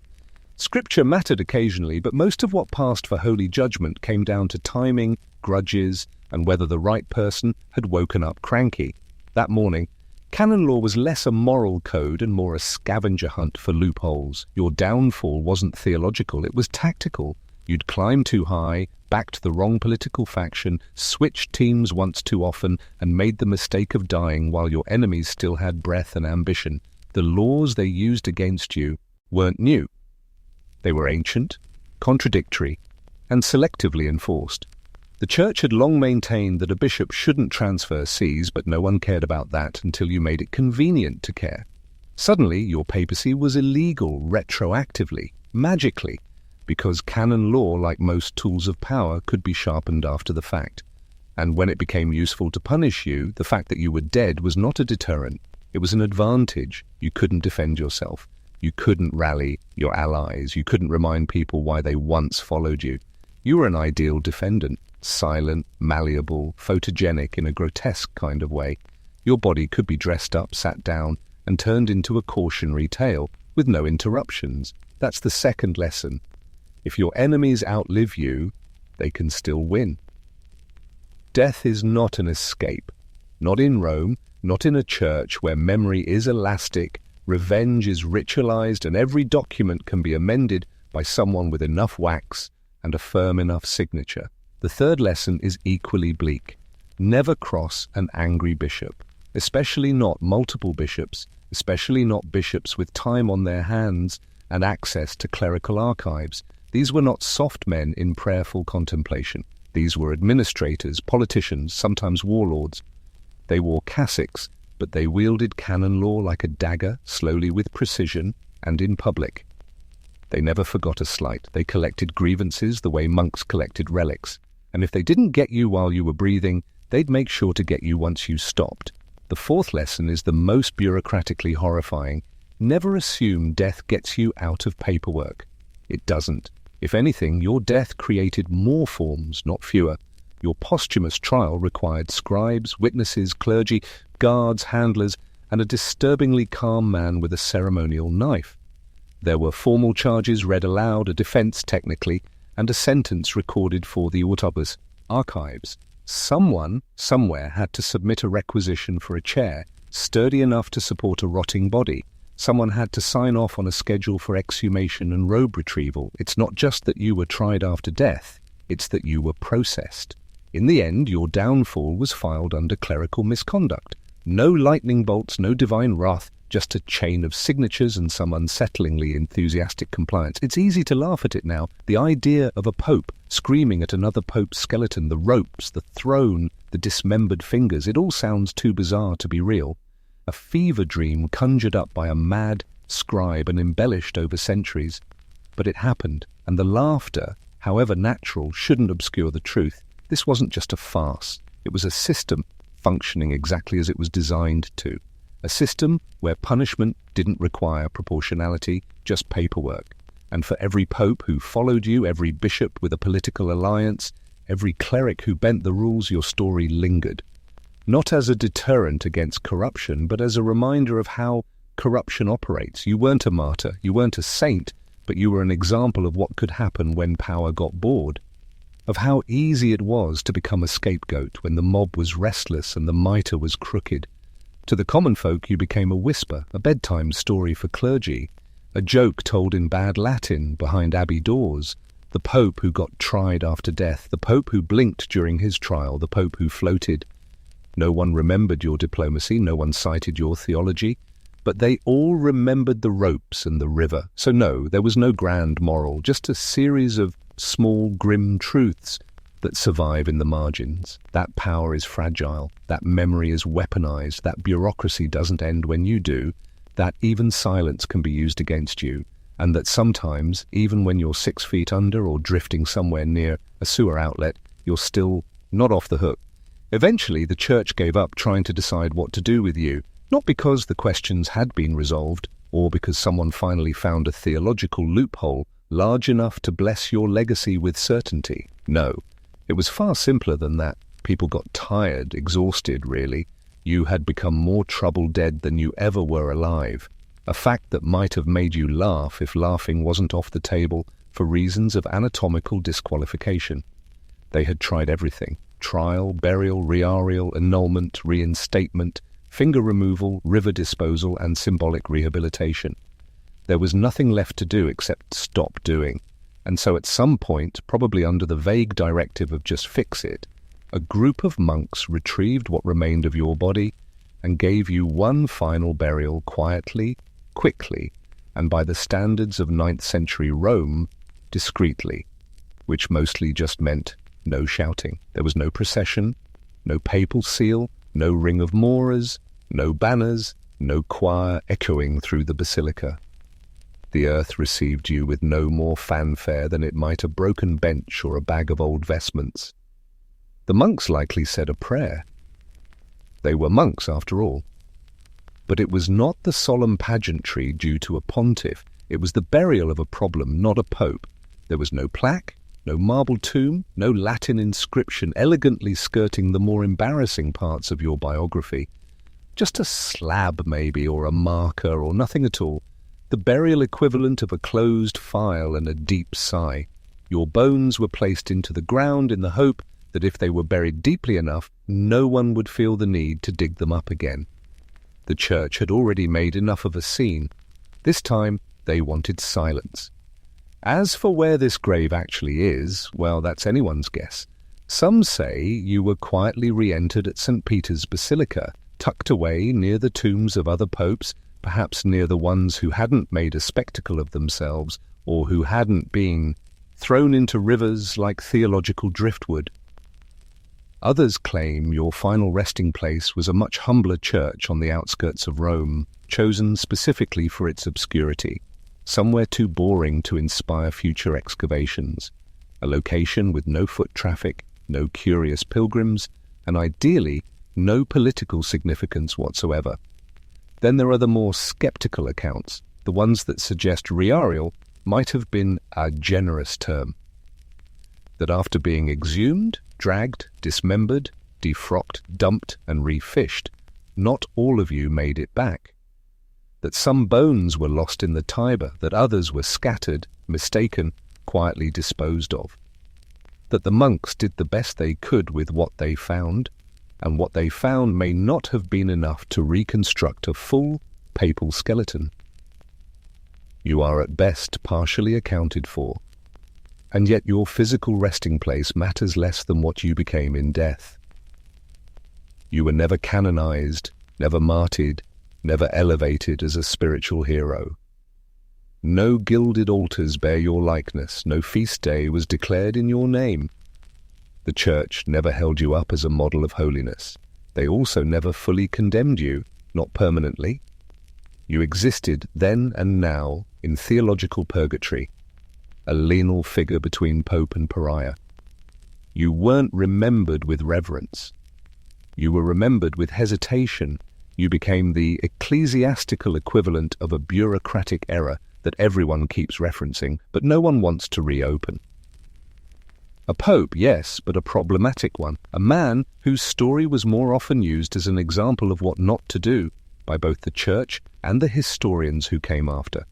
A: Scripture mattered occasionally, but most of what passed for holy judgment came down to timing, grudges, and whether the right person had woken up cranky. That morning, canon law was less a moral code and more a scavenger hunt for loopholes. Your downfall wasn't theological, it was tactical. You'd climbed too high, backed the wrong political faction, switched teams once too often, and made the mistake of dying while your enemies still had breath and ambition. The laws they used against you weren't new. They were ancient, contradictory, and selectively enforced. The Church had long maintained that a bishop shouldn't transfer sees, but no one cared about that until you made it convenient to care. Suddenly, your papacy was illegal retroactively, magically, because canon law, like most tools of power, could be sharpened after the fact. And when it became useful to punish you, the fact that you were dead was not a deterrent. It was an advantage. You couldn't defend yourself. You couldn't rally your allies. You couldn't remind people why they once followed you. You were an ideal defendant, silent, malleable, photogenic in a grotesque kind of way. Your body could be dressed up, sat down, and turned into a cautionary tale with no interruptions. That's the second lesson. If your enemies outlive you, they can still win. Death is not an escape. Not in Rome, not in a church where memory is elastic, revenge is ritualized, and every document can be amended by someone with enough wax and a firm enough signature. The third lesson is equally bleak. Never cross an angry bishop, especially not multiple bishops, especially not bishops with time on their hands and access to clerical archives. These were not soft men in prayerful contemplation. These were administrators, politicians, sometimes warlords. They wore cassocks, but they wielded canon law like a dagger, slowly with precision, and in public. They never forgot a slight. They collected grievances the way monks collected relics. And if they didn't get you while you were breathing, they'd make sure to get you once you stopped. The fourth lesson is the most bureaucratically horrifying. Never assume death gets you out of paperwork. It doesn't. If anything, your death created more forms, not fewer. Your posthumous trial required scribes, witnesses, clergy, guards, handlers, and a disturbingly calm man with a ceremonial knife. There were formal charges read aloud, a defense technically, and a sentence recorded for the autobus archives. Someone, somewhere, had to submit a requisition for a chair, sturdy enough to support a rotting body. Someone had to sign off on a schedule for exhumation and robe retrieval. It's not just that you were tried after death, it's that you were processed. In the end, your downfall was filed under clerical misconduct. No lightning bolts, no divine wrath, just a chain of signatures and some unsettlingly enthusiastic compliance. It's easy to laugh at it now. The idea of a pope screaming at another pope's skeleton, the ropes, the throne, the dismembered fingers, it all sounds too bizarre to be real. A fever dream conjured up by a mad scribe and embellished over centuries. But it happened, and the laughter, however natural, shouldn't obscure the truth. This wasn't just a farce. It was a system functioning exactly as it was designed to. A system where punishment didn't require proportionality, just paperwork. And for every pope who followed you, every bishop with a political alliance, every cleric who bent the rules, your story lingered. Not as a deterrent against corruption, but as a reminder of how corruption operates. You weren't a martyr, you weren't a saint, but you were an example of what could happen when power got bored. Of how easy it was to become a scapegoat when the mob was restless and the mitre was crooked. To the common folk you became a whisper, a bedtime story for clergy, a joke told in bad Latin behind abbey doors, the pope who got tried after death, the pope who blinked during his trial, the pope who floated. No one remembered your diplomacy, no one cited your theology, but they all remembered the ropes and the river. So no, there was no grand moral, just a series of small, grim truths that survive in the margins. That power is fragile, that memory is weaponized, that bureaucracy doesn't end when you do, that even silence can be used against you, and that sometimes, even when you're 6 feet under or drifting somewhere near a sewer outlet, you're still not off the hook. Eventually, the church gave up trying to decide what to do with you, not because the questions had been resolved, or because someone finally found a theological loophole large enough to bless your legacy with certainty. No, it was far simpler than that. People got tired, exhausted, really. You had become more trouble dead than you ever were alive, a fact that might have made you laugh if laughing wasn't off the table for reasons of anatomical disqualification. They had tried everything: trial, burial, rearial, annulment, reinstatement, finger removal, river disposal, and symbolic rehabilitation. There was nothing left to do except stop doing. And so at some point, probably under the vague directive of just fix it, a group of monks retrieved what remained of your body and gave you one final burial quietly, quickly, and by the standards of 9th century Rome, discreetly, which mostly just meant no shouting. There was no procession, no papal seal, no ring of mourers, no banners, no choir echoing through the basilica. The earth received you with no more fanfare than it might a broken bench or a bag of old vestments. The monks likely said a prayer. They were monks, after all. But it was not the solemn pageantry due to a pontiff. It was the burial of a problem, not a pope. There was no plaque, no marble tomb, no Latin inscription elegantly skirting the more embarrassing parts of your biography. Just a slab, maybe, or a marker, or nothing at all. The burial equivalent of a closed file and a deep sigh. Your bones were placed into the ground in the hope that if they were buried deeply enough, no one would feel the need to dig them up again. The church had already made enough of a scene. This time, they wanted silence. As for where this grave actually is, well, that's anyone's guess. Some say you were quietly re-entered at St. Peter's Basilica, tucked away near the tombs of other popes, perhaps near the ones who hadn't made a spectacle of themselves, or who hadn't been thrown into rivers like theological driftwood. Others claim your final resting place was a much humbler church on the outskirts of Rome, chosen specifically for its obscurity, somewhere too boring to inspire future excavations, a location with no foot traffic, no curious pilgrims, and ideally no political significance whatsoever. Then there are the more skeptical accounts, the ones that suggest rearial might have been a generous term. That after being exhumed, dragged, dismembered, defrocked, dumped, and refished, not all of you made it back. That some bones were lost in the Tiber, that others were scattered, mistaken, quietly disposed of. That the monks did the best they could with what they found, and what they found may not have been enough to reconstruct a full papal skeleton. You are at best partially accounted for, and yet your physical resting place matters less than what you became in death. You were never canonized, never martyred, never elevated as a spiritual hero. No gilded altars bear your likeness, no feast day was declared in your name. The Church never held you up as a model of holiness. They also never fully condemned you, not permanently. You existed then and now in theological purgatory, a lienal figure between Pope and Pariah. You weren't remembered with reverence. You were remembered with hesitation. You became the ecclesiastical equivalent of a bureaucratic error that everyone keeps referencing, but no one wants to reopen. A pope, yes, but a problematic one. A man whose story was more often used as an example of what not to do by both the Church and the historians who came after.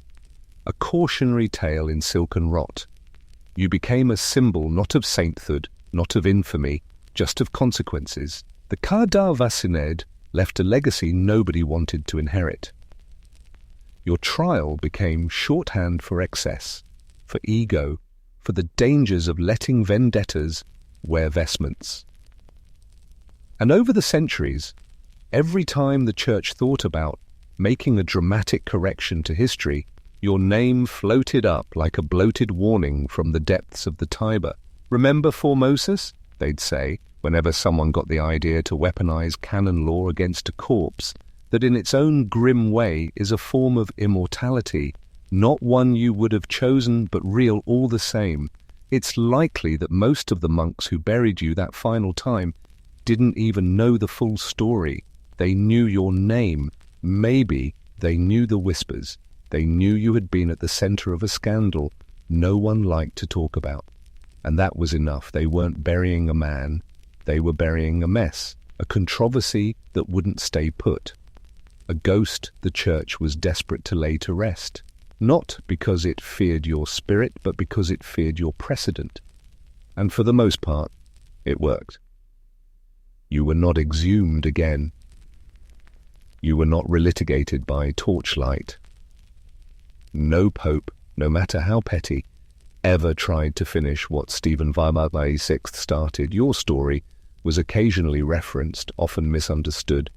A: A cautionary tale in silken rot. You became a symbol not of sainthood, not of infamy, just of consequences. The Cadaver Synod left a legacy nobody wanted to inherit. Your trial became shorthand for excess, for ego, for the dangers of letting vendettas wear vestments. And over the centuries, every time the Church thought about making a dramatic correction to history, your name floated up like a bloated warning from the depths of the Tiber. Remember Formosus? They'd say, whenever someone got the idea to weaponize canon law against a corpse, that in its own grim way is a form of immortality, not one you would have chosen, but real all the same. It's likely that most of the monks who buried you that final time didn't even know the full story. They knew your name. Maybe they knew the whispers. They knew you had been at the center of a scandal no one liked to talk about. And that was enough. They weren't burying a man. They were burying a mess, a controversy that wouldn't stay put. A ghost the Church was desperate to lay to rest, not because it feared your spirit, but because it feared your precedent. And for the most part, it worked. You were not exhumed again. You were not relitigated by torchlight. No pope, no matter how petty, ever tried to finish what Stephen VI started. Your story was occasionally referenced, often misunderstood,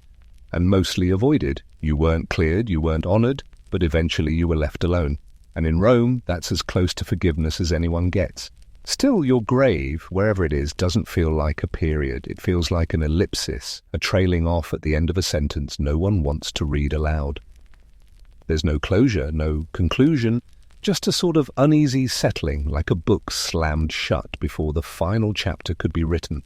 A: and mostly avoided. You weren't cleared, you weren't honored, but eventually you were left alone. And in Rome, that's as close to forgiveness as anyone gets. Still, your grave, wherever it is, doesn't feel like a period. It feels like an ellipsis, a trailing off at the end of a sentence no one wants to read aloud. There's no closure, no conclusion, just a sort of uneasy settling, like a book slammed shut before the final chapter could be written.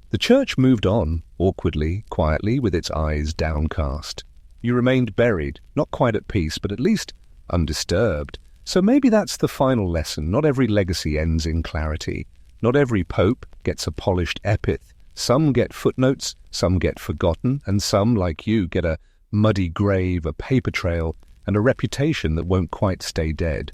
A: The church moved on, awkwardly, quietly, with its eyes downcast. You remained buried, not quite at peace, but at least undisturbed. So maybe that's the final lesson. Not every legacy ends in clarity. Not every pope gets a polished epithet. Some get footnotes, some get forgotten, and some, like you, get a muddy grave, a paper trail, and a reputation that won't quite stay dead.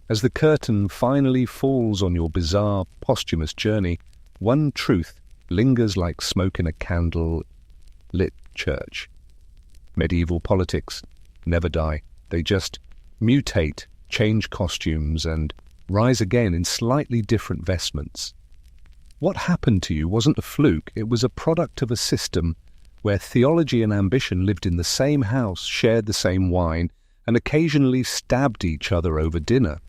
A: As the curtain finally falls on your bizarre, posthumous journey, one truth lingers like smoke in a candle-lit church. Medieval politics never die. They just mutate, change costumes, and rise again in slightly different vestments. What happened to you wasn't a fluke. It was a product of a system where theology and ambition lived in the same house, shared the same wine, and occasionally stabbed each other over dinner.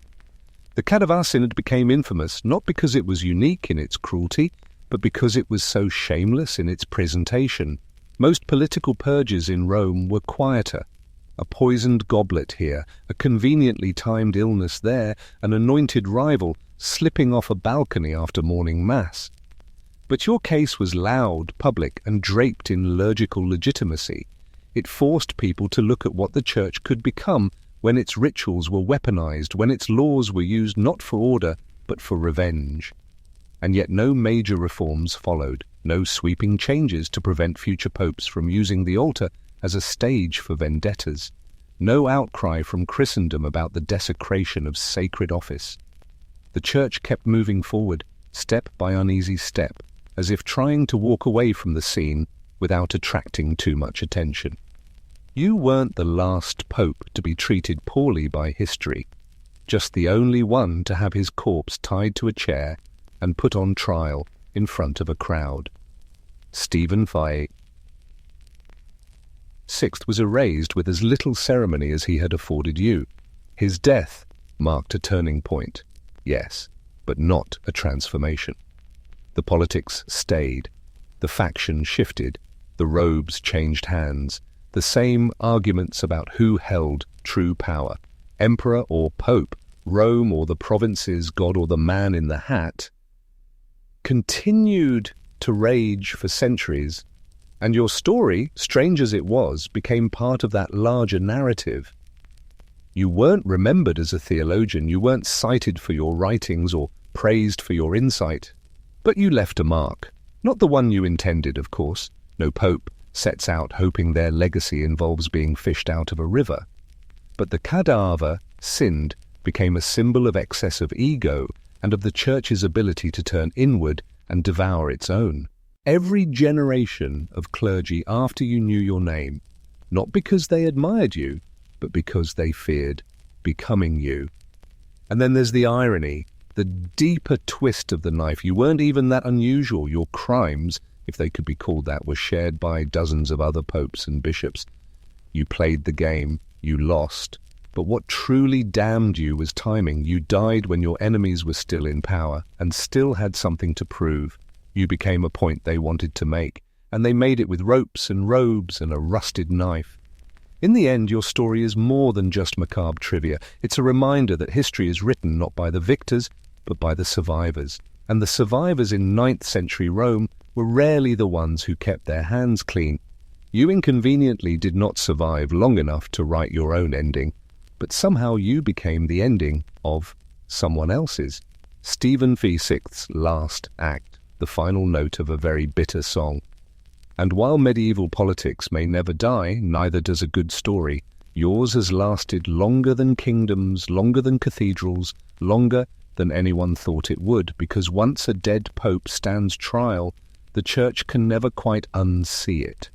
A: The Cadaver Synod became infamous not because it was unique in its cruelty, but because it was so shameless in its presentation. Most political purges in Rome were quieter. A poisoned goblet here, a conveniently timed illness there, an anointed rival slipping off a balcony after morning mass. But your case was loud, public, and draped in liturgical legitimacy. It forced people to look at what the church could become when its rituals were weaponized, when its laws were used not for order, but for revenge. And yet no major reforms followed, no sweeping changes to prevent future popes from using the altar as a stage for vendettas, no outcry from Christendom about the desecration of sacred office. The church kept moving forward, step by uneasy step, as if trying to walk away from the scene without attracting too much attention. You weren't the last pope to be treated poorly by history, just the only one to have his corpse tied to a chair and put on trial in front of a crowd. Stephen VI was erased with as little ceremony as he had afforded you. His death marked a turning point, yes, but not a transformation. The politics stayed, the factions shifted, the robes changed hands, the same arguments about who held true power, emperor or pope, Rome or the provinces, God or the man in the hat, continued to rage for centuries, and your story, strange as it was, became part of that larger narrative. You weren't remembered as a theologian, you weren't cited for your writings or praised for your insight, but you left a mark. Not the one you intended, of course. No pope sets out hoping their legacy involves being fished out of a river. But the Cadaver Synod became a symbol of excessive ego and of the church's ability to turn inward and devour its own. Every generation of clergy after you knew your name, not because they admired you, but because they feared becoming you. And then there's the irony, the deeper twist of the knife. You weren't even that unusual. Your crimes, if they could be called that, were shared by dozens of other popes and bishops. You played the game, you lost. But what truly damned you was timing. You died when your enemies were still in power and still had something to prove. You became a point they wanted to make, and they made it with ropes and robes and a rusted knife. In the end, your story is more than just macabre trivia. It's a reminder that history is written not by the victors, but by the survivors. And the survivors in 9th century Rome were rarely the ones who kept their hands clean. You inconveniently did not survive long enough to write your own ending, but somehow you became the ending of someone else's. Stephen VI's last act, the final note of a very bitter song. And while medieval politics may never die, neither does a good story. Yours has lasted longer than kingdoms, longer than cathedrals, longer than anyone thought it would, because once a dead pope stands trial, the church can never quite unsee it.